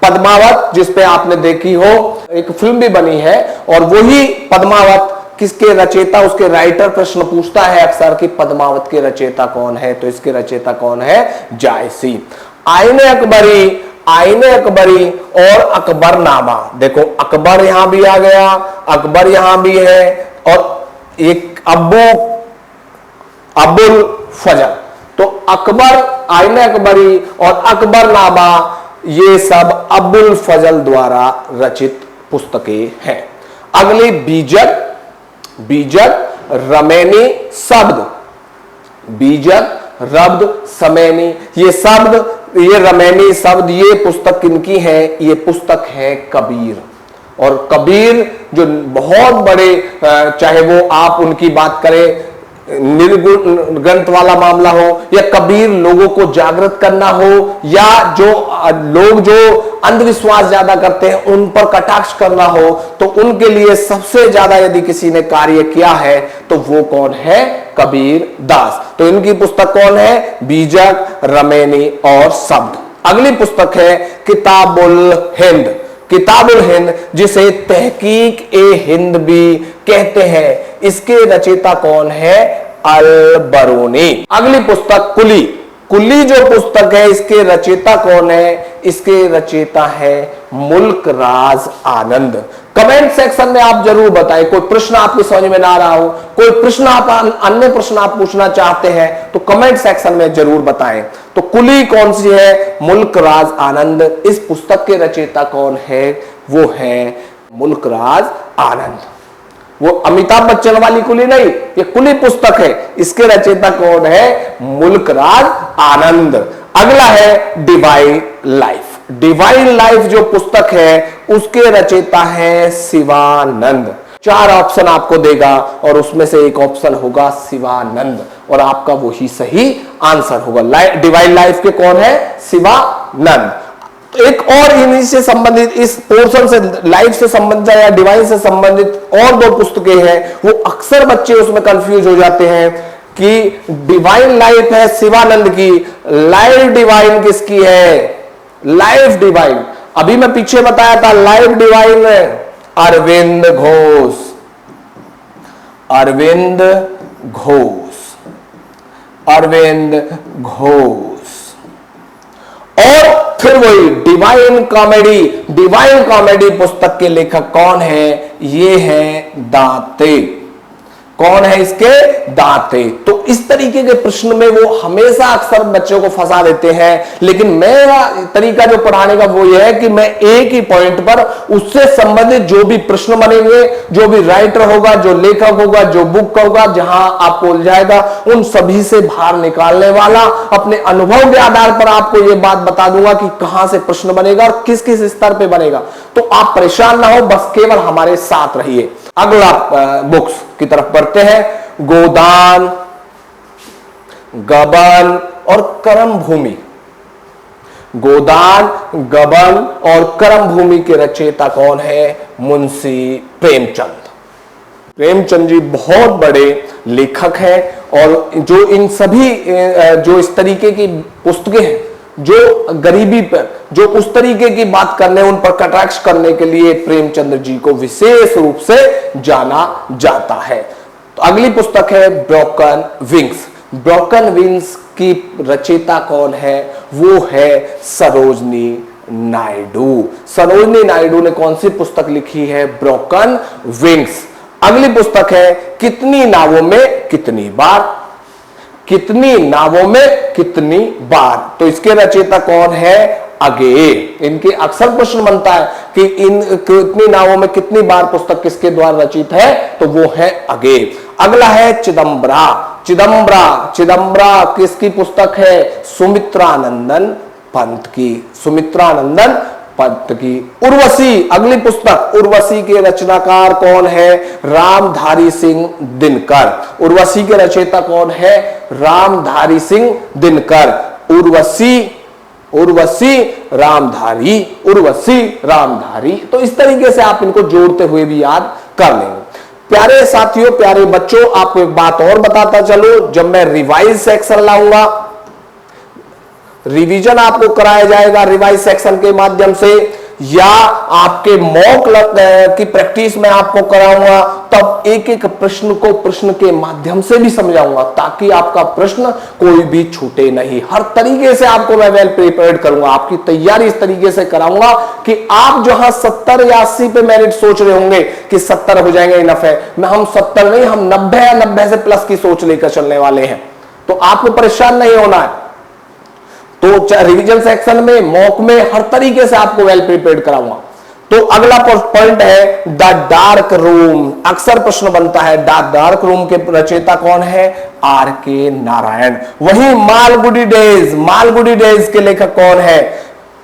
S1: पद्मावत जिसपे आपने देखी हो, एक फिल्म भी बनी है, और वही पद्मावत किसके रचयिता, उसके राइटर प्रश्न पूछता है अक्सर कि पद्मावत के रचयिता कौन है? तो इसके रचयिता कौन है? जायसी। आईने अकबरी और अकबरनामा, देखो अकबर यहां भी आ गया, अकबर यहां भी है, और एक अबुल फजल। तो आईने अकबरी और अकबरनामा ये सब अबुल फजल द्वारा रचित पुस्तकें हैं। अगली बीजक रमैनी समैनी, ये रमैनी शब्द, ये पुस्तक किनकी है? ये पुस्तक है कबीर। और कबीर जो बहुत बड़े, चाहे वो आप उनकी बात करें निर्गुण ग्रंथ वाला मामला हो, या कबीर लोगों को जागृत करना हो, या जो लोग जो अंधविश्वास ज्यादा करते हैं उन पर कटाक्ष करना हो, तो उनके लिए सबसे ज्यादा यदि किसी ने कार्य किया है तो वो कौन है? कबीर दास। तो इनकी पुस्तक कौन है? बीजक, रमैनी और शब्द। अगली पुस्तक है किताबुल हिंद, जिसे तहकीक ए हिंद भी कहते हैं। इसके रचयिता कौन है? अल-बरूनी। अगली पुस्तक कुली जो पुस्तक है इसके रचयिता कौन है? इसके रचयिता है मुल्क राज आनंद। कमेंट सेक्शन में आप जरूर बताएं, कोई प्रश्न आपकी समझ में ना आ रहा हो, कोई प्रश्न आप अन्य प्रश्न आप पूछना चाहते हैं तो कमेंट सेक्शन में जरूर बताएं। तो कुली कौन सी है? मुल्क राज आनंद। इस पुस्तक के रचयिता कौन है? वो है मुल्कराज आनंद। वो अमिताभ बच्चन वाली कुली नहीं, ये कुली पुस्तक है। इसके रचयिता कौन है? मुल्कराज आनंद। अगला है डिवाइन लाइफ। डिवाइन लाइफ जो पुस्तक है उसके रचयिता है शिवानंद। 4 ऑप्शन आपको देगा और उसमें से एक ऑप्शन होगा शिवानंद और आपका वही सही आंसर होगा। डिवाइन लाइफ के कौन है? शिवानंद। एक और इन्हीं से संबंधित, इस पोर्शन से, लाइफ से संबंधित या डिवाइन से संबंधित और 2 पुस्तकें हैं। वो अक्सर बच्चे उसमें कंफ्यूज हो जाते हैं कि डिवाइन लाइफ है शिवानंद की, लाइफ डिवाइन किसकी है? लाइफ डिवाइन अभी मैं पीछे बताया था, लाइफ डिवाइन अरविंद घोष। अरविंद घोष, अरविंद घोष। और फिर वही डिवाइन कॉमेडी। डिवाइन कॉमेडी पुस्तक के लेखक कौन है? ये है दांते। कौन है इसके? दांते। तो इस तरीके के प्रश्न में वो हमेशा अक्सर बच्चों को फंसा देते हैं, लेकिन मेरा तरीका जो पढ़ाने का वो ये है कि मैं एक ही पॉइंट पर उससे संबंधित जो भी प्रश्न बनेंगे, जो भी राइटर होगा, जो लेखक होगा, जो बुक होगा, जहां आपको उलझाएगा, उन सभी से बाहर निकालने वाला अपने अनुभव के आधार पर आपको ये बात बता दूंगा कि कहां से प्रश्न बनेगा और किस किस स्तर पर बनेगा। तो आप परेशान ना हो, बस केवल हमारे साथ रहिए। अगला बुक्स की तरफ बढ़ते हैं। गोदान, गबन और कर्म भूमि। गोदान, गबन और कर्म भूमि के रचयिता कौन है? मुंशी प्रेमचंद। प्रेमचंद जी बहुत बड़े लेखक हैं और जो इन सभी जो इस तरीके की पुस्तकें हैं, जो गरीबी पर, जो उस तरीके की बात करने, उन पर कटाक्ष करने के लिए प्रेमचंद्र जी को विशेष रूप से जाना जाता है। तो अगली पुस्तक है ब्रोकन विंग्स। ब्रोकन विंग्स की रचयिता कौन है? वो है सरोजनी नायडू। सरोजनी नायडू ने कौन सी पुस्तक लिखी है? Broken wings. अगली पुस्तक है कितनी नावों में कितनी बार। कितनी नावों में कितनी बार। तो इसके रचयिता कौन है? अगे। इनके अक्सर प्रश्न बनता है कि इन कितनी नावों में कितनी बार पुस्तक किसके द्वारा रचित है? तो वो है अगे। अगला है चिदम्बरा। चिदम्बरा, चिदम्बरा किसकी पुस्तक है? सुमित्रानंदन पंत की। सुमित्रानंदन पंत की। उर्वशी, अगली पुस्तक, उर्वशी के रचनाकार कौन है? रामधारी सिंह दिनकर। उर्वशी के रचयिता कौन है? रामधारी सिंह दिनकर। उर्वशी, उर्वशी रामधारी, उर्वशी रामधारी। तो इस तरीके से आप इनको जोड़ते हुए भी याद कर लेंगे। प्यारे साथियों, प्यारे बच्चों, आपको एक बात और बताता चलो, जब मैं रिवाइज सेक्शन लाऊंगा, रिवीजन आपको कराया जाएगा रिवाइज सेक्शन के माध्यम से, या आपके मॉक की प्रैक्टिस में आपको कराऊंगा, तब एक एक प्रश्न को प्रश्न के माध्यम से भी समझाऊंगा ताकि आपका प्रश्न कोई भी छूटे नहीं। हर तरीके से आपको मैं वेल प्रिपेयर्ड करूंगा। आपकी तैयारी इस तरीके से कराऊंगा कि आप जहां 70 या 80 पे मेरिट सोच रहे होंगे कि 70 हो जाएंगे इनफ है, मैं हम 70 नहीं, हम 90 या 90 से प्लस की सोच लेकर चलने वाले हैं। तो आपको परेशान नहीं होना है। तो रिवीजन सेक्शन में, मॉक में, हर तरीके से आपको वेल प्रिपेयर्ड कराऊंगा। तो अगला पॉइंट है द डार्क रूम। अक्सर प्रश्न बनता है द डार्क रूम के रचयिता कौन है? आर के नारायण। वही मालगुडी डेज, मालगुडी डेज के लेखक कौन है?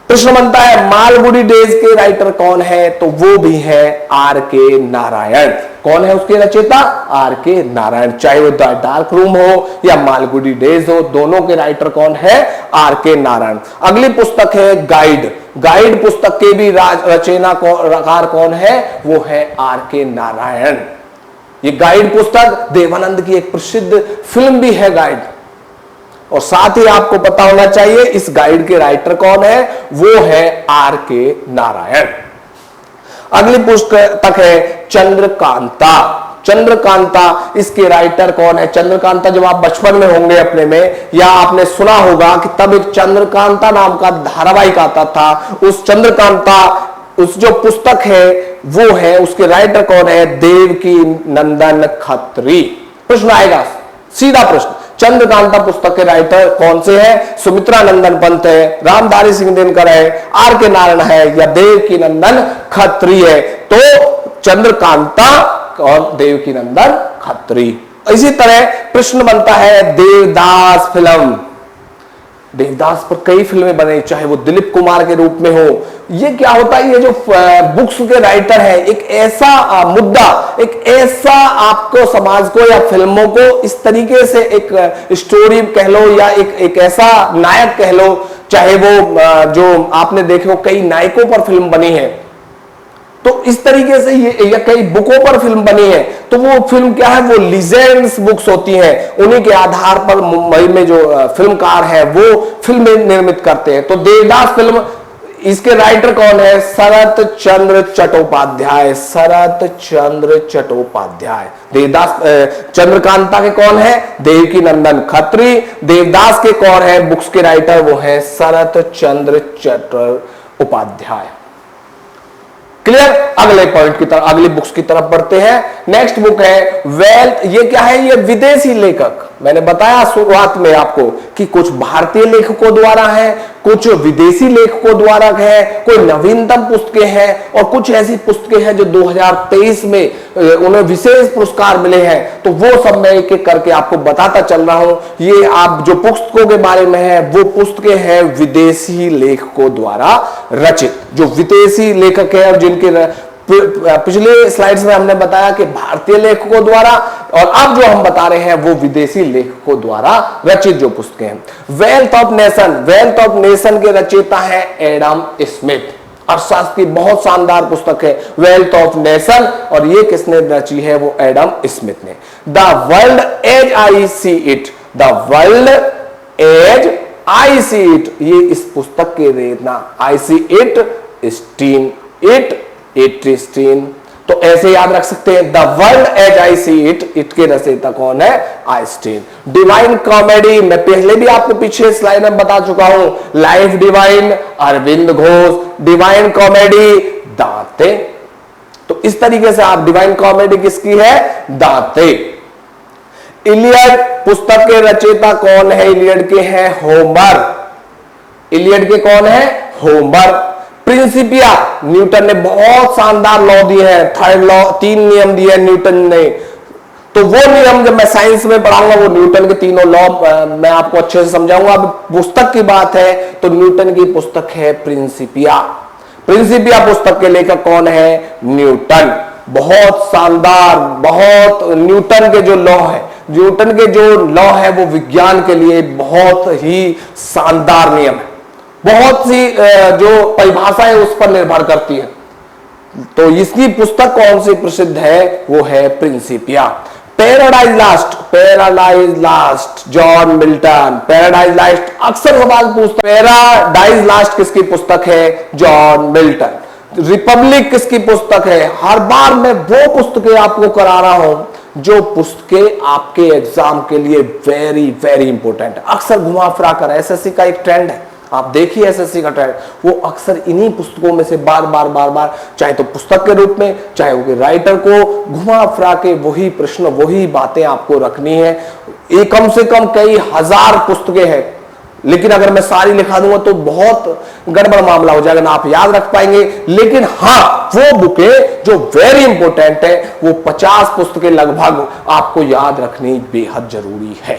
S1: प्रश्न बनता है मालगुडी डेज के राइटर कौन है? तो वो भी है आर के नारायण। कौन है उसके रचयिता? आर के नारायण। चाहे वो द डार्क रूम हो या मालगुडी डेज हो, दोनों के राइटर कौन है? आर के नारायण। अगली पुस्तक है गाइड। गाइड पुस्तक के भी रचनाकार कौन है? वो है आर के नारायण। ये गाइड पुस्तक देवानंद की एक प्रसिद्ध फिल्म भी है गाइड। और साथ ही आपको पता होना चाहिए इस गाइड के राइटर कौन है? वो है आर के नारायण। अगली पुस्तक है चंद्रकांता। चंद्रकांता, इसके राइटर कौन है? चंद्रकांता जब आप बचपन में होंगे अपने में, या आपने सुना होगा कि तब एक चंद्रकांता नाम का धारावाहिक आता था। उस चंद्रकांता, उस जो पुस्तक है वो है, उसके राइटर कौन है? देवकी नंदन खत्री। प्रश्न आएगा सीधा प्रश्न। चंद्रकांता पुस्तक के राइटर कौन से हैं? सुमित्रा नंदन पंत है, रामधारी सिंह दिनकर है, आर के नारायण है या देवकी नंदन खत्री है? तो चंद्रकांता और देवकी नंदन खत्री। इसी तरह प्रश्न बनता है देवदास फिल्म। देवदास पर कई फिल्में बने, चाहे वो दिलीप कुमार के रूप में हो। ये क्या होता है, ये जो बुक्स के राइटर है, एक ऐसा मुद्दा, एक ऐसा आपको समाज को या फिल्मों को इस तरीके से एक स्टोरी कह लो या एक ऐसा नायक कह लो, चाहे वो जो आपने देखे हो कई नायकों पर फिल्म बनी है, तो इस तरीके से ये या कई बुकों पर फिल्म बनी है, तो वो फिल्म क्या है, वो लीजेंड्स बुक्स होती हैं, उन्हीं के आधार पर मुंबई में जो फिल्मकार है वो फिल्में निर्मित करते हैं। तो देवदास फिल्म, इसके राइटर कौन है? शरत चंद्र चट्टोपाध्याय। शरत चंद्र चट्टोपाध्याय। देवदास चंद्रकांता के कौन है? देवकी नंदन खत्री। देवदास के कौन है बुक्स के राइटर? वो है शरत चंद्र चट्टोपाध्याय। क्लियर? अगले पॉइंट की तरफ, अगली बुक्स की तरफ बढ़ते हैं। नेक्स्ट बुक है वेल्थ। ये क्या है? ये विदेशी लेखक। मैंने बताया शुरुआत में आपको कि कुछ भारतीय लेखकों द्वारा है, कुछ विदेशी लेखकों द्वारा है, कोई नवीनतम पुस्तकें हैं और कुछ ऐसी पुस्तकें हैं जो 2023 में उन्हें विशेष पुरस्कार मिले हैं। तो वो सब मैं एक एक करके आपको बताता चल रहा हूं। ये आप जो पुस्तकों के बारे में है वो पुस्तकें हैं विदेशी लेखकों द्वारा रचित, जो विदेशी लेखक है और जिनके पिछले स्लाइड्स में हमने बताया कि भारतीय लेखकों द्वारा, और अब जो हम बता रहे हैं वो विदेशी लेखकों द्वारा रचित जो पुस्तकें हैं। Wealth of nation. Wealth of nation के रचयिता है एडम स्मिथ। अर्थशास्त्र की बहुत शानदार पुस्तक है वेल्थ ऑफ नेशन, और ये किसने रची है? वो एडम स्मिथ ने। The world as I see it. The world as I see it, ये इस पुस्तक के रचना I see Einstein, Einstein. तो ऐसे याद रख सकते हैं, the world as I see it, it के रचयिता कौन है? आइंस्टीन। डिवाइन कॉमेडी, मैं पहले भी आपको पीछे स्लाइड में बता चुका हूं, life divine Arvind Ghosh. Divine comedy Dante. तो इस तरीके से आप, डिवाइन कॉमेडी किसकी है? दांते। इलियड पुस्तक के रचयिता कौन है? इलियड के हैं होमर। इलियड के कौन है? होमर। प्रिंसिपिया, न्यूटन ने बहुत शानदार लॉ दिए हैं, थर्ड लॉ, 3 नियम दिए न्यूटन ने। तो वो नियम जब मैं साइंस में पढ़ाऊंगा वो न्यूटन के तीनों लॉ मैं आपको अच्छे से समझाऊंगा। अब पुस्तक की बात है तो न्यूटन की पुस्तक है प्रिंसिपिया। प्रिंसिपिया पुस्तक के लेखक कौन है? न्यूटन। बहुत शानदार, बहुत न्यूटन के जो लॉ है, न्यूटन के जो लॉ है वो विज्ञान के लिए बहुत ही शानदार नियम है। बहुत सी जो परिभाषा है उस पर निर्भर करती है। तो इसकी पुस्तक कौन सी प्रसिद्ध है? वो है Principia. Paradise last. Paradise last John Milton. Paradise last अक्सर सवाल पूछते, पैराडाइज लास्ट किसकी पुस्तक है? John Milton. रिपब्लिक किसकी पुस्तक है? हर बार मैं वो पुस्तकें आपको करा रहा हूं जो पुस्तकें आपके एग्जाम के लिए वेरी वेरी इंपॉर्टेंट है। अक्सर घुमा फिरा कर, एसएससी का एक ट्रेंड है, आप देखिए एसएससी का ट्रेंड, वो अक्सर इन्हीं पुस्तकों में से बार बार चाहे तो पुस्तक के रूप में, चाहे वो राइटर को घुमा फिरा के वही प्रश्न, वही बातें आपको रखनी है। एक कम से कम कई हजार पुस्तकें हैं, लेकिन अगर मैं सारी लिखा दूंगा तो बहुत गड़बड़ मामला हो जाएगा, ना आप याद रख पाएंगे। लेकिन हाँ, वो बुकें जो वेरी इंपॉर्टेंट है, वो 50 पुस्तकें लगभग आपको याद रखनी बेहद जरूरी है।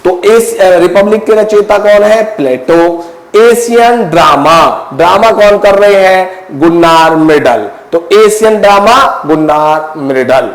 S1: तो इस रिपब्लिक के रचयिता कौन है? प्लेटो। एशियन ड्रामा, ड्रामा कौन कर रहे हैं? Gunnar Myrdal. तो एशियन ड्रामा गुन्नार मिडल।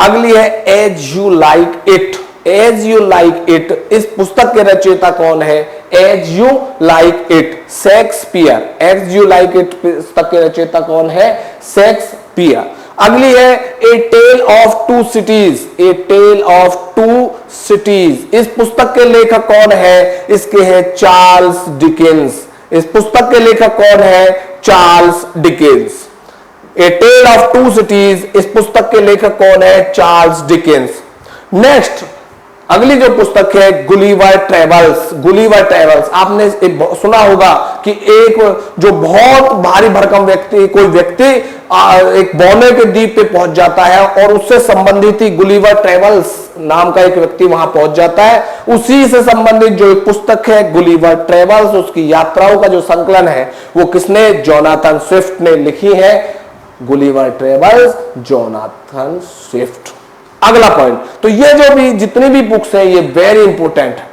S1: अगली है as you like it. As you like it, इस पुस्तक के रचयिता कौन है? As you like it Shakespeare. As you like it पुस्तक के रचयिता कौन है? शेक्सपियर। अगली है a tale of two cities. A tale of two cities, इस पुस्तक के लेखक कौन है? इसके हैं चार्ल्स डिकेंस। इस पुस्तक के लेखक कौन है? Charles Dickens. A tale of two cities, इस पुस्तक के लेखक कौन है? Charles Dickens. नेक्स्ट अगली जो पुस्तक है गुलिवर ट्रेवल्स। गुलिवर ट्रेवल्स आपने सुना होगा कि एक जो बहुत भारी भरकम व्यक्ति, कोई व्यक्ति एक बौने के द्वीप पे पहुंच जाता है और उससे संबंधित ही गुलिवर ट्रेवल्स नाम का एक व्यक्ति वहां पहुंच जाता है। उसी से संबंधित जो एक पुस्तक है गुलिवर ट्रेवल्स, उसकी यात्राओं का जो संकलन है वो किसने, जोनाथन स्विफ्ट ने लिखी है। Gulliver travels, Jonathan Swift. अगला पॉइंट, तो ये जो भी जितनी भी बुक्स है ये वेरी इंपॉर्टेंट है,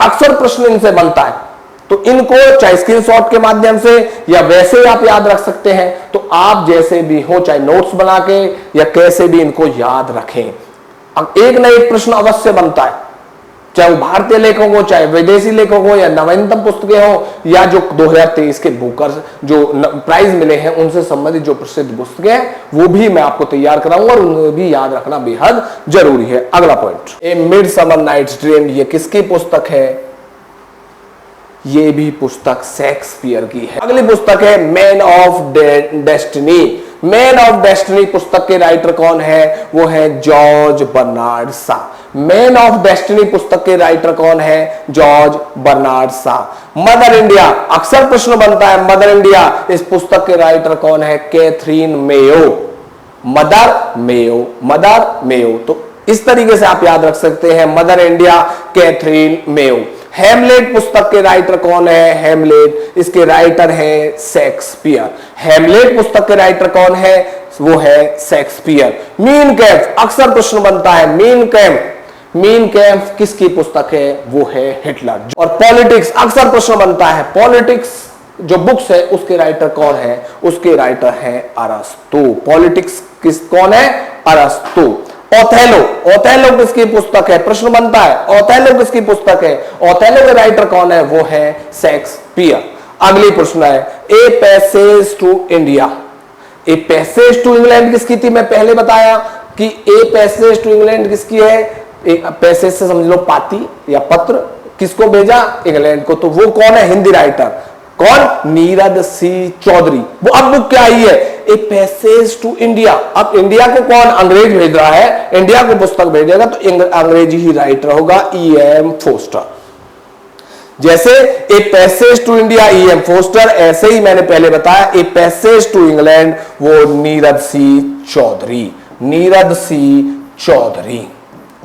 S1: अक्सर प्रश्न इनसे बनता है, तो इनको चाहे स्क्रीनशॉट के माध्यम से या वैसे ही आप याद रख सकते हैं। तो आप जैसे भी हो, चाहे नोट्स बना के या कैसे भी इनको याद रखें। अब एक ना एक प्रश्न अवश्य बनता है, चाहे वो भारतीय लेखक हो, चाहे विदेशी लेखक हो, या नवीनतम पुस्तकें हो, या जो 2023 के बुकर जो प्राइज मिले हैं उनसे संबंधित जो प्रसिद्ध पुस्तकें हैं वो भी मैं आपको तैयार कराऊंगा और उन्हें भी याद रखना बेहद जरूरी है। अगला पॉइंट, ए मिडसमर नाइट्स ड्रीम, ये किसकी पुस्तक है? ये भी पुस्तक शेक्सपियर की है। अगली पुस्तक है man of destiny. Man of destiny पुस्तक के राइटर कौन है? वो है George Bernard Shaw. Man of destiny पुस्तक के राइटर कौन है? George Bernard Shaw. Mother India, अक्सर प्रश्न बनता है मदर इंडिया, इस पुस्तक के राइटर कौन है? Catherine Mayo. Mother Mayo, mother Mayo. तो इस तरीके से आप याद रख सकते हैं, मदर इंडिया, कैथरीन मेयो। हेमलेट पुस्तक के राइटर कौन है? हेमलेट, इसके राइटर है शेक्सपियर। हेमलेट पुस्तक के राइटर कौन है? वो है शेक्सपियर। मीन कैम्प, अक्सर प्रश्न बनता है मीन कैम्प, मीन कैम्प किसकी पुस्तक है? वो है हिटलर। और पॉलिटिक्स, अक्सर प्रश्न बनता है पॉलिटिक्स जो बुक्स है उसके राइटर कौन है? उसके राइटर है अरस्तु। पॉलिटिक्स कौन है? अरस्तु। ओथेलो, ओथेलो किसकी पुस्तक है? प्रश्न बनता है ओथेलो किसकी पुस्तक है? ओथेलो के राइटर कौन है? वो है शेक्सपियर। अगली प्रश्न है a passage to India. A passage to England किसकी थी? मैं पहले बताया कि ए पैसेज टू इंग्लैंड किसकी है? पैसेज से समझ लो पाती या पत्र, किसको भेजा? इंग्लैंड को। तो वो कौन है? हिंदी राइटर। कौन? नीरद सिंह चौधरी। वो अब बुक क्या आई है? A passage to India. अब इंडिया को कौन? अंग्रेज भेज रहा है, इंडिया को पुस्तक भेजेगा तो अंग्रेजी ही राइटर होगा, E.M. फोस्टर। जैसे a passage to India E.M. Forster, ऐसे ही मैंने पहले बताया ए पैसेज टू इंग्लैंड वो नीरद सिंह चौधरी। नीरद सिंह चौधरी।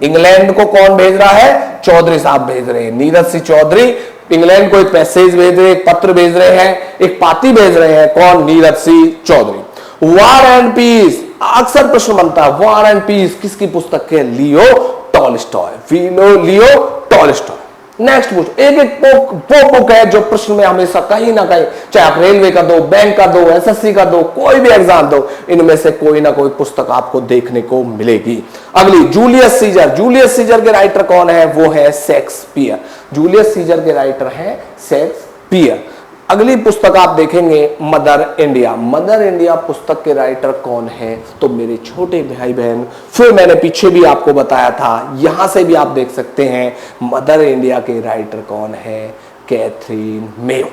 S1: इंग्लैंड को कौन भेज रहा है? चौधरी साहब भेज रहे हैं। नीरद सिंह चौधरी इंग्लैंड को एक पैसेज भेज रहे हैं, एक पत्र भेज रहे हैं, एक पाती भेज रहे हैं। कौन? Nirad Singh Chaudhuri. War and peace, अक्सर प्रश्न बनता है वॉर एंड पीस किसकी पुस्तक है? लियो टॉलस्टॉय। लियो टॉलस्टॉय। नेक्स्ट बुक, एक वो बुक है जो प्रश्न में हमेशा कहीं ना कहीं, चाहे आप रेलवे का दो, बैंक का दो, एसएससी का दो, कोई भी एग्जाम दो, इनमें से कोई ना कोई पुस्तक आपको देखने को मिलेगी। अगली जूलियस सीजर। जूलियस सीजर के राइटर कौन है? वो है शेक्सपियर। जूलियस सीजर के राइटर है शेक्सपियर। अगली पुस्तक आप देखेंगे मदर इंडिया। मदर इंडिया पुस्तक के राइटर कौन है? तो मेरे छोटे भाई बहन, फिर मैंने पीछे भी आपको बताया था, यहां से भी आप देख सकते हैं मदर इंडिया के राइटर कौन है? Catherine Mayo.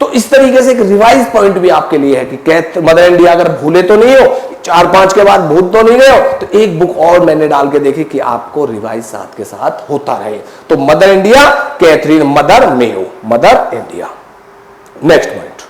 S1: तो इस तरीके से एक रिवाइज पॉइंट भी आपके लिए है कि मदर इंडिया अगर भूले तो नहीं हो, 4-5 के बाद भूल तो नहीं गए हो, तो एक बुक और मैंने डाल के देखी कि आपको रिवाइज साथ के साथ होता रहे। तो mother India, Catherine, mother Mayo, mother India. Next point,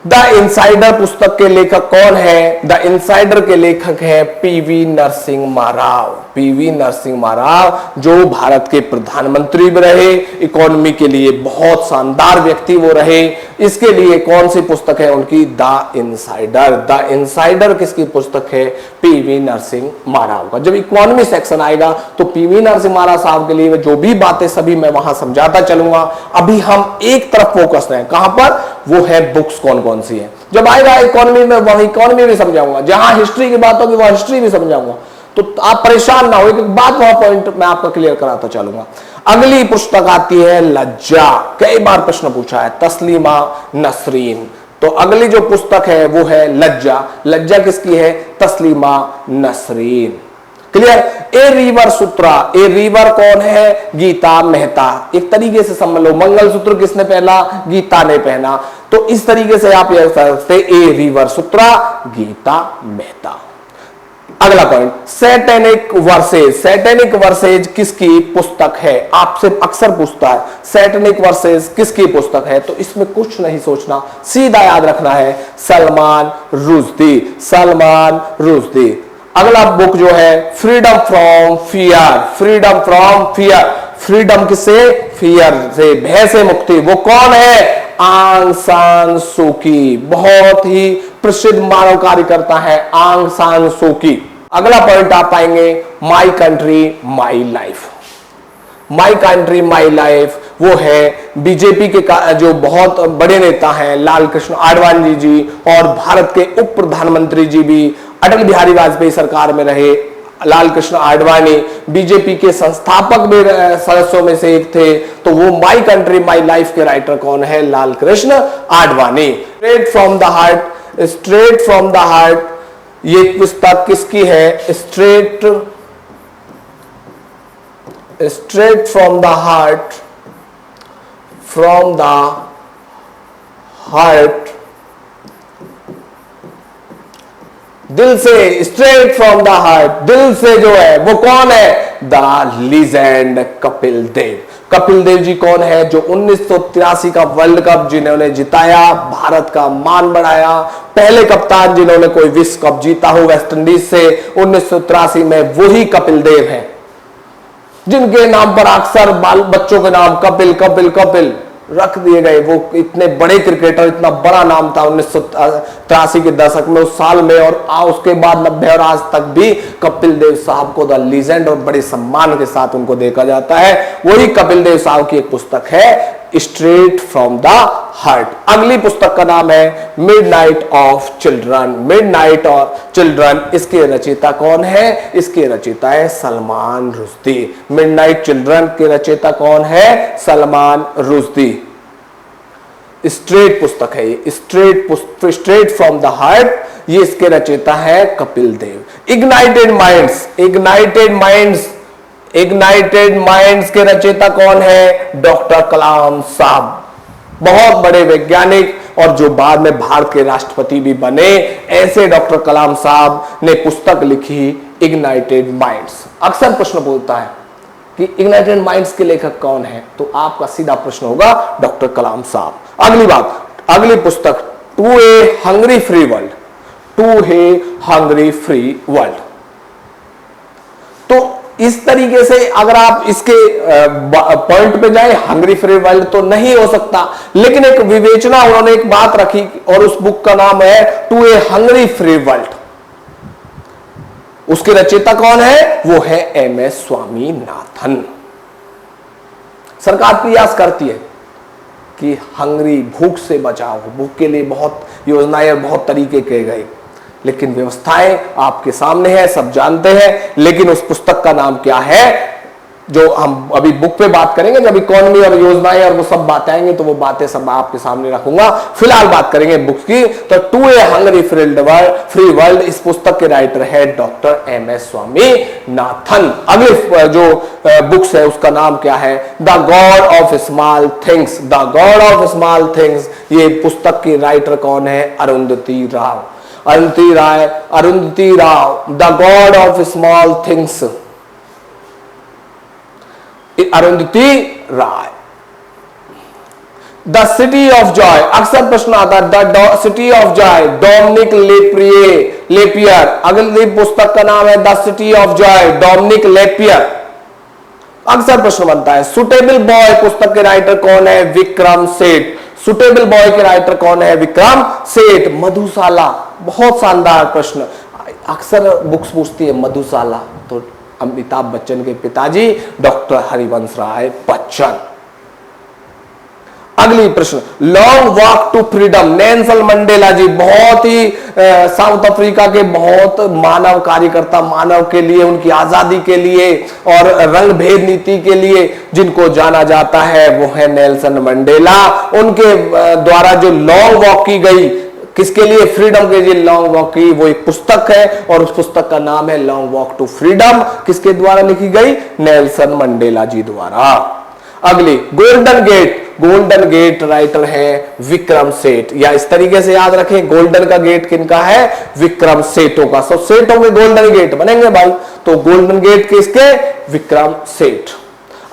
S1: the insider पुस्तक के लेखक कौन है? द इनसाइडर के लेखक है पीवी नरसिम्हा राव। पीवी नरसिम्हा राव जो भारत के प्रधानमंत्री भी रहे, इकोनॉमी के लिए बहुत शानदार व्यक्ति वो रहे। इसके लिए कौन सी पुस्तक है उनकी? The insider. द इनसाइडर किसकी पुस्तक है? पीवी नरसिम्हा राव का। जब इकोनॉमी सेक्शन आएगा तो पीवी नरसिम्हा राव साहब के लिए जो भी बातें सभी मैं वहां समझाता चलूंगा। अभी हम एक तरफ फोकस हैं, कहां पर? वो है बुक्स कौन कौन सी है। जब आएगा इकोनॉमी में वह इकोनॉमी भी समझाऊंगा, जहां हिस्ट्री की बात होगी वह हिस्ट्री भी समझाऊंगा। तो आप परेशान ना हो, एक बात वहां पॉइंट मैं आपका क्लियर कराता चलूंगा। अगली पुस्तक आती है लज्जा। कई बार प्रश्न पूछा है, तस्लीमा नसरीन। तो अगली जो पुस्तक है वो है लज्जा। लज्जा किसकी है? Taslima Nasrin. Clear? A river sutra. A river कौन है? गीता मेहता। एक तरीके से समझ लो, मंगलसूत्र किसने पहना? गीता ने पहना। तो इस तरीके से आप यह सकते, ए रिवर सूत्रा, गीता मेहता। अगला point, satanic versus. Satanic versus किसकी पुस्तक है? आपसे अक्सर पूछता है सैटेनिक वर्सेज किसकी पुस्तक है, तो इसमें कुछ नहीं सोचना, सीधा याद रखना है सलमान रुश्दी। सलमान रुश्दी। अगला बुक जो है freedom from fear, freedom from fear, freedom किससे, फियर से, भय से मुक्ति, वो कौन है, आंग सान सू की, बहुत ही प्रसिद्ध मानव कार्यकर्ता है आंग सान सू की। अगला पॉइंट आप पाएंगे माई country my life, my country my life, वो है बीजेपी के जो बहुत बड़े नेता हैं लाल कृष्ण आडवाणी जी और भारत के उप प्रधानमंत्री जी भी अटल बिहारी वाजपेयी सरकार में रहे। लाल कृष्ण आडवाणी बीजेपी के संस्थापक भी सदस्यों में से एक थे। तो वो माई कंट्री माई लाइफ के राइटर कौन है, Lal Krishna Advani. Straight from the heart, straight from the heart, ये पुस्तक किसकी है, straight from the heart, from the heart, दिल से, स्ट्रेट फ्रॉम द हार्ट, दिल से जो है वो कौन है, द लीजेंड कपिल देव। कपिल देव जी कौन है, जो 1983 का वर्ल्ड कप जिन्होंने जिताया, भारत का मान बढ़ाया, पहले कप्तान जिन्होंने कोई विश्व कप जीता हो वेस्टइंडीज से 1983 में, वही कपिल देव है, जिनके नाम पर अक्सर बाल बच्चों के नाम कपिल कपिल कपिल रख दिए गए। वो इतने बड़े क्रिकेटर, इतना बड़ा नाम था 1983 के दशक में, उस साल में, और उसके बाद 90 और आज तक भी कपिल देव साहब को द लीजेंड और बड़े सम्मान के साथ उनको देखा जाता है। वही कपिल देव साहब की एक पुस्तक है स्ट्रेट फ्रॉम द हार्ट। अगली पुस्तक का नाम है midnight of children, midnight of children. इसके रचयिता कौन है, इसके रचयिता है सलमान रुश्दी। मिडनाइट चिल्ड्रन के रचयिता कौन है, सलमान रुश्दी। स्ट्रेट पुस्तक है ये, स्ट्रेट फ्रॉम द हार्ट, ये इसके रचयिता है Kapil Dev. Ignited minds, ignited minds, ignited minds के रचयिता कौन है, डॉक्टर कलाम साहब, बहुत बड़े वैज्ञानिक और जो बाद में भारत के राष्ट्रपति भी बने, ऐसे डॉक्टर कलाम साहब ने पुस्तक लिखी इग्नाइटेड माइंड्स। अक्सर प्रश्न पूछता है कि इग्नाइटेड माइंड्स के लेखक कौन है, तो आपका सीधा प्रश्न होगा डॉक्टर कलाम साहब। अगली बात, अगली पुस्तक to a hungry free world, to a hungry free world. तो इस तरीके से अगर आप इसके पॉइंट पे जाए, हंग्री फ्री वर्ल्ड तो नहीं हो सकता, लेकिन एक विवेचना उन्होंने एक बात रखी और उस बुक का नाम है to a hungry free world. उसके रचयिता कौन है, वो है MS स्वामीनाथन। सरकार प्रयास करती है कि हंग्री, भूख से बचाओ, भूख के लिए बहुत योजनाएं और बहुत तरीके किए गए, लेकिन व्यवस्थाएं आपके सामने है, सब जानते हैं। लेकिन उस पुस्तक का नाम क्या है, जो हम अभी बुक पे बात करेंगे, जब इकोनॉमी और योजनाएं और वो सब बातें आएंगे तो वो बातें सब आपके सामने रखूंगा। फिलहाल बात करेंगे बुक की। तो to a hungry free world, इस पुस्तक के राइटर है डॉक्टर MS स्वामीनाथन। अगले जो बुक्स है उसका नाम क्या है, the god of small things, the god of small things. ये पुस्तक की राइटर कौन है, Arundhati Rao, Arundhati Rao, the god of small things, Arundhati Roy. The city of joy, अक्सर प्रश्न आता है the city of joy, Dominique Lapierre. अगली पुस्तक का नाम है the city of joy, Dominique Lapierre. अक्सर प्रश्न बनता है सुटेबल बॉय पुस्तक के राइटर कौन है, विक्रम सेठ। सुटेबल बॉय के राइटर कौन है, विक्रम सेठ। मधुशाला, बहुत शानदार प्रश्न, अक्सर बुक्स पूछती है मधुशाला, तो अमिताभ बच्चन के पिताजी डॉक्टर हरिवंश राय बच्चन। अगली प्रश्न, long walk to freedom, Nelson Mandela ji, बहुत ही साउथ अफ्रीका के बहुत मानव कार्यकर्ता, मानव के लिए, उनकी आजादी के लिए और रंग भेद नीति के लिए जिनको जाना जाता है, वो है नेल्सन मंडेला। उनके द्वारा जो लॉन्ग वॉक की गई, किसके लिए, फ्रीडम के लिए लॉन्ग वॉक की, वो एक पुस्तक है और उस पुस्तक का नाम है लॉन्ग वॉक टू फ्रीडम। किसके द्वारा लिखी गई, नेल्सन मंडेला जी द्वारा। अगली golden gate, golden gate writer है विक्रम सेठ, या इस तरीके से याद रखें, गोल्डन का गेट किनका है, विक्रम सेठों का। सब सेठों के गोल्डन गेट बनेंगे भाई, तो गोल्डन गेट किसके, विक्रम सेठ।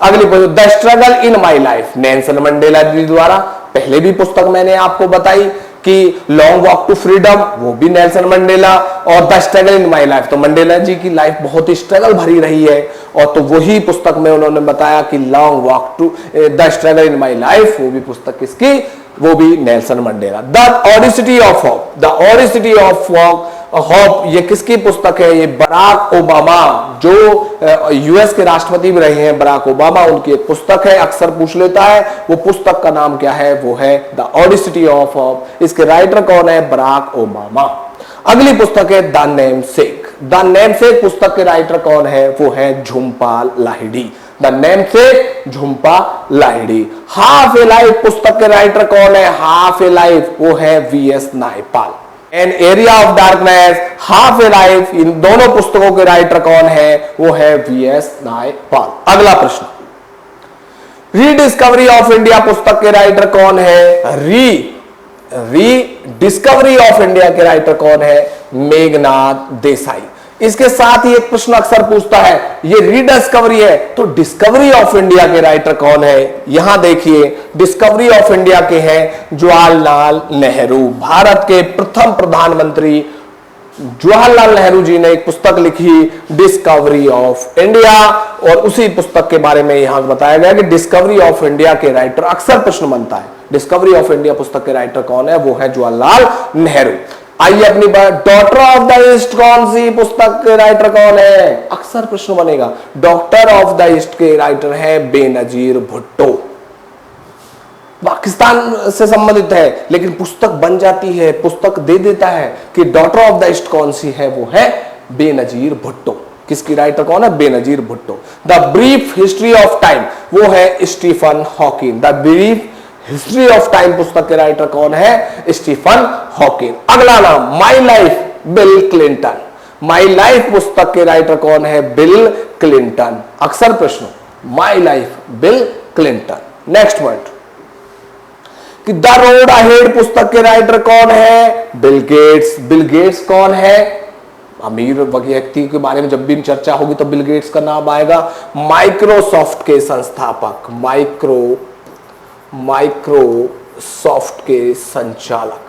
S1: अगली the struggle in my life, Nelson Mandela ji द्वारा, पहले भी पुस्तक मैंने आपको बताई कि लॉन्ग वॉक टू फ्रीडम, वो भी नेल्सन मंडेला, और the struggle in my life, तो मंडेला जी की लाइफ बहुत ही स्ट्रगल भरी रही है, और तो वही पुस्तक में उन्होंने बताया कि long walk to the struggle in my life, वो भी पुस्तक किसकी, वो भी Nelson Mandela. The audacity of hope, the audacity of hope, ये किसकी पुस्तक है, ये बराक ओबामा, जो यूएस के राष्ट्रपति भी रहे हैं बराक ओबामा, उनकी एक पुस्तक है, अक्सर पूछ लेता है। वो पुस्तक का नाम क्या है, वो है द ऑडिसिटी ऑफ होप। इसके राइटर कौन है, बराक ओबामा। अगली पुस्तक है द नेमसेक। द नेमसेक पुस्तक के राइटर कौन है, वो है Jhumpa Lahiri. The namesake, Jhumpa Lahiri. Half a life पुस्तक के राइटर कौन है, हाफ ए लाइफ, वो है V S Naipaul. An area of darkness, half a life, इन दोनों पुस्तकों के राइटर कौन है, वो है वीएस नायपाल। अगला प्रश्न, रीडिस्कवरी ऑफ इंडिया पुस्तक के राइटर कौन है, रीडिस्कवरी ऑफ इंडिया के राइटर कौन है, मेघनाथ देसाई। इसके साथ ही एक प्रश्न अक्सर पूछता है, ये रीडिस्कवरी है तो डिस्कवरी ऑफ इंडिया के राइटर कौन है। यहां देखिए, डिस्कवरी ऑफ इंडिया के हैं जवाहरलाल नेहरू। भारत के प्रथम प्रधानमंत्री जवाहरलाल नेहरू जी ने एक पुस्तक लिखी, डिस्कवरी ऑफ इंडिया, और उसी पुस्तक के बारे में यहां बताया गया कि डिस्कवरी ऑफ इंडिया के राइटर, अक्सर प्रश्न बनता है डिस्कवरी ऑफ इंडिया पुस्तक के राइटर कौन है, वो है जवाहरलाल नेहरू। आइए अपनी बात, डॉटर ऑफ द ईस्ट कौन सी पुस्तक के राइटर कौन है, अक्सर प्रश्न बनेगा। डॉटर ऑफ द ईस्ट के राइटर है बेनजीर भुट्टो। पाकिस्तान से संबंधित है, लेकिन पुस्तक बन जाती है, पुस्तक दे देता है कि डॉटर ऑफ द ईस्ट कौन सी है, वो है बेनजीर भुट्टो। किसकी राइटर कौन है, Benazir Bhutto. The brief history of time, वो है Stephen Hawking. The brief history of time पुस्तक के राइटर कौन है, स्टीफन हॉकिंग। अगला नाम, my life, Bill Clinton. My life पुस्तक के राइटर कौन है, बिल क्लिंटन। अक्सर प्रश्न, my life, Bill Clinton. Next point, कि द रोड अहेड पुस्तक के राइटर कौन है, बिल गेट्स। बिल गेट्स कौन है, अमीर व्यक्ति के बारे में जब भी चर्चा होगी तो बिल गेट्स का नाम आएगा। माइक्रोसॉफ्ट के संस्थापक, माइक्रोसॉफ्ट के संचालक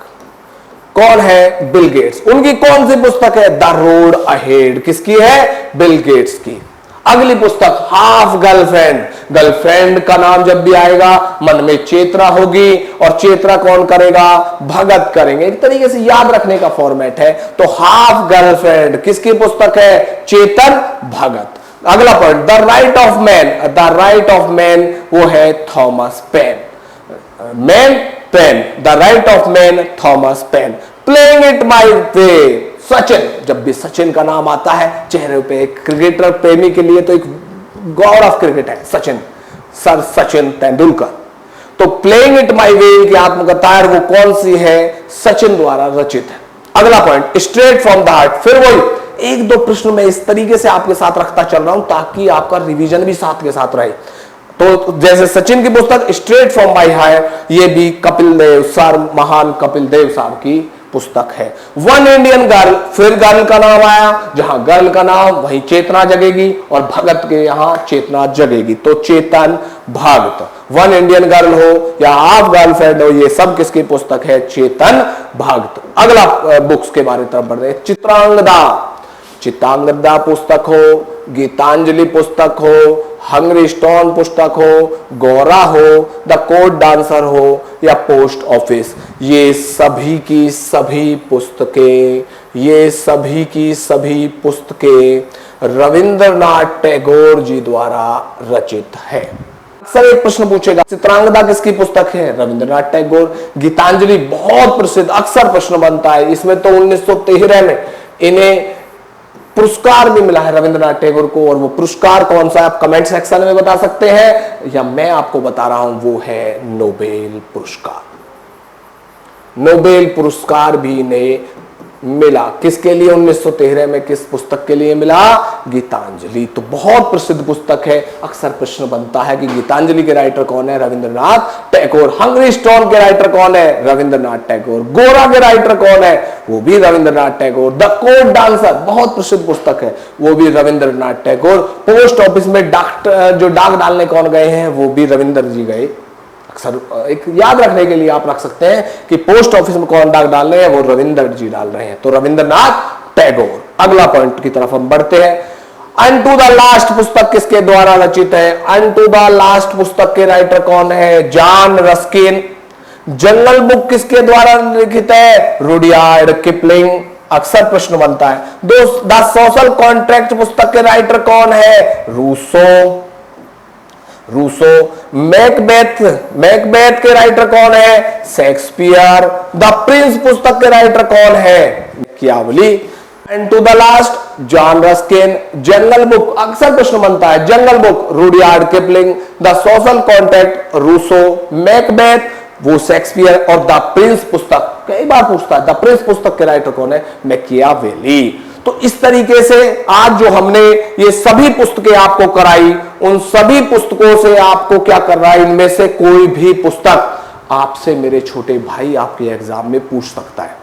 S1: कौन है, बिल गेट्स। उनकी कौन सी पुस्तक है, द रोड अहेड। किसकी है, बिल गेट्स की। अगली पुस्तक, हाफ गर्लफ्रेंड। गर्लफ्रेंड का नाम जब भी आएगा मन में चेतना होगी, और चेतना कौन करेगा, भगत करेंगे। एक तरीके से याद रखने का फॉर्मेट है। तो हाफ गर्लफ्रेंड किसकी पुस्तक है, चेतन भगत। अगला point, the right of man. The right of man, वो है Thomas Paine. Man Paine, the right of man, Thomas Paine. Playing it my way, Sachin. जब भी सचिन का नाम आता है चेहरे पे, एक क्रिकेटर प्रेमी के लिए तो एक गॉड ऑफ क्रिकेट है सचिन, सर सचिन तेंदुलकर। तो प्लेइंग इट माई वे की आत्मकथा है, वो कौन सी है, सचिन द्वारा रचित है। अगला point, straight from the heart. फिर वही एक दो प्रश्न मैं इस तरीके से आपके साथ रखता चल रहा हूं ताकि आपका रिवीजन भी साथ के साथ रहे। तो जैसे सचिन की पुस्तक स्ट्रेट फ्रॉम माई हार्ट, ये भी कपिल देव सर, महान कपिल देव साहब की पुस्तक है। वन इंडियन गर्ल, फिर गर्ल का नाम आया, जहां गर्ल का नाम वहीं चेतना जगेगी, और भगत के यहां चेतना जगेगी, तो Chetan Bhagat. One Indian girl हो या हाफ गर्लफ्रेंड हो, ये सब किसकी पुस्तक है, चेतन भगत। अगला बुक्स के बारे में तरफ बढ़ रहे हैं, चित्रांगदा। चित्रांगदा पुस्तक हो, गीतांजलि पुस्तक हो, हंगरी स्टोन पुस्तक हो, गौरा हो, द कोड डांसर हो, या पोस्ट ऑफिस, ये सभी की सभी पुस्तकें, ये सभी की सभी पुस्तकें रविंद्रनाथ टैगोर जी द्वारा रचित है। अक्सर एक प्रश्न पूछेगा, चित्रांगदा किसकी पुस्तक है, रविंद्रनाथ टैगोर। गीतांजलि बहुत प्रसिद्ध, अक्सर प्रश्न बनता है। इसमें तो 1913 में इन्हें पुरस्कार भी मिला है रविंद्रनाथ टैगोर को, और वो पुरस्कार कौन सा है आप कमेंट सेक्शन में बता सकते हैं, या मैं आपको बता रहा हूं, वो है नोबेल पुरस्कार। नोबेल पुरस्कार भी इन्हें मिला, किसके लिए 1913 में, किस पुस्तक के लिए मिला, गीतांजलि। तो बहुत प्रसिद्ध पुस्तक है, अक्सर प्रश्न बनता है कि गीतांजलि के राइटर कौन है, रविंद्रनाथ टैगोर। हंगरी स्टोन के राइटर कौन है, रविंद्रनाथ टैगोर। गोरा के राइटर कौन है, वो भी Rabindranath Tagore. The code dancer बहुत प्रसिद्ध पुस्तक है, वो भी रविंद्रनाथ टैगोर। पोस्ट ऑफिस में जो डाक डालने कौन गए हैं, वो भी रविंद्र जी गए, अक्सर एक याद रखने के लिए आप रख सकते हैं कि पोस्ट ऑफिस में कौन डाक डाल रहे हैं, वो रविंद्र जी डाल रहे हैं, तो रविंद्रनाथ टैगोर। अगला पॉइंट की तरफ हम बढ़ते हैं। अनटू द लास्ट पुस्तक किसके द्वारा रचित है? अनटू द लास्ट पुस्तक के राइटर कौन है? John Ruskin. जंगल बुक किसके द्वारा लिखित है? Rudyard Kipling. अक्सर प्रश्न बनता है। द सोशल कॉन्ट्रैक्ट पुस्तक के राइटर कौन है? रूसो। मैकबेथ के राइटर कौन है? शेक्सपियर। द प्रिंस पुस्तक के राइटर कौन है? Machiavelli. And to the last John Ruskin. Jungle book अक्सर प्रश्न बनता है। Jungle book Rudyard Kipling. The social contract Rousseau. Macbeth वो शेक्सपियर। और द प्रिंस पुस्तक कई बार पूछता है, द प्रिंस पुस्तक के राइटर कौन है? मैकियावेली। तो इस तरीके से आज जो हमने ये सभी पुस्तकें आपको कराई, उन सभी पुस्तकों से आपको क्या कर रहा है, इनमें से कोई भी पुस्तक आपसे मेरे छोटे भाई आपके एग्जाम में पूछ सकता है,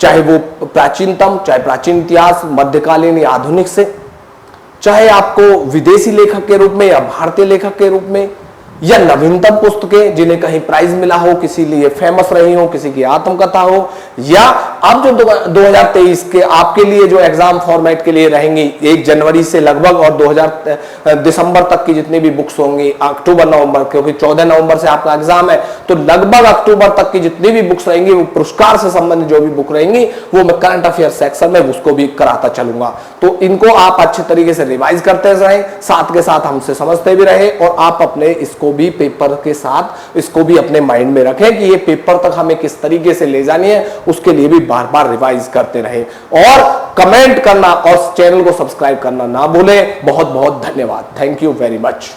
S1: चाहे वो प्राचीनतम, चाहे प्राचीन इतिहास, मध्यकालीन या आधुनिक से, चाहे आपको विदेशी लेखक के रूप में या भारतीय लेखक के रूप में, या नवीनतम पुस्तकें जिन्हें कहीं प्राइज मिला हो, किसी लिए फेमस रही हो, किसी की आत्मकथा हो, या अब जो 2023 के आपके लिए जो एग्जाम फॉर्मेट के लिए रहेंगी 1 जनवरी से लगभग, और 2000 दिसंबर तक की जितनी भी बुक्स होंगी, अक्टूबर नवंबर, क्योंकि 14 नवंबर से आपका एग्जाम है, तो लगभग अक्टूबर तक की जितनी भी बुक्स रहेंगी, वो पुरस्कार से संबंधित जो भी बुक रहेंगी, वो मैं करंट अफेयर सेक्शन में उसको भी कराता चलूंगा। तो इनको आप अच्छे तरीके से रिवाइज करते रहें, साथ के साथ हमसे समझते भी रहे, और आप अपने इसको भी पेपर के साथ इसको भी अपने माइंड में रखें कि ये पेपर तक हमें किस तरीके से ले जानी है, उसके लिए भी बार बार रिवाइज करते रहें। और कमेंट करना और चैनल को सब्सक्राइब करना ना भूलें। बहुत बहुत धन्यवाद। Thank you very much.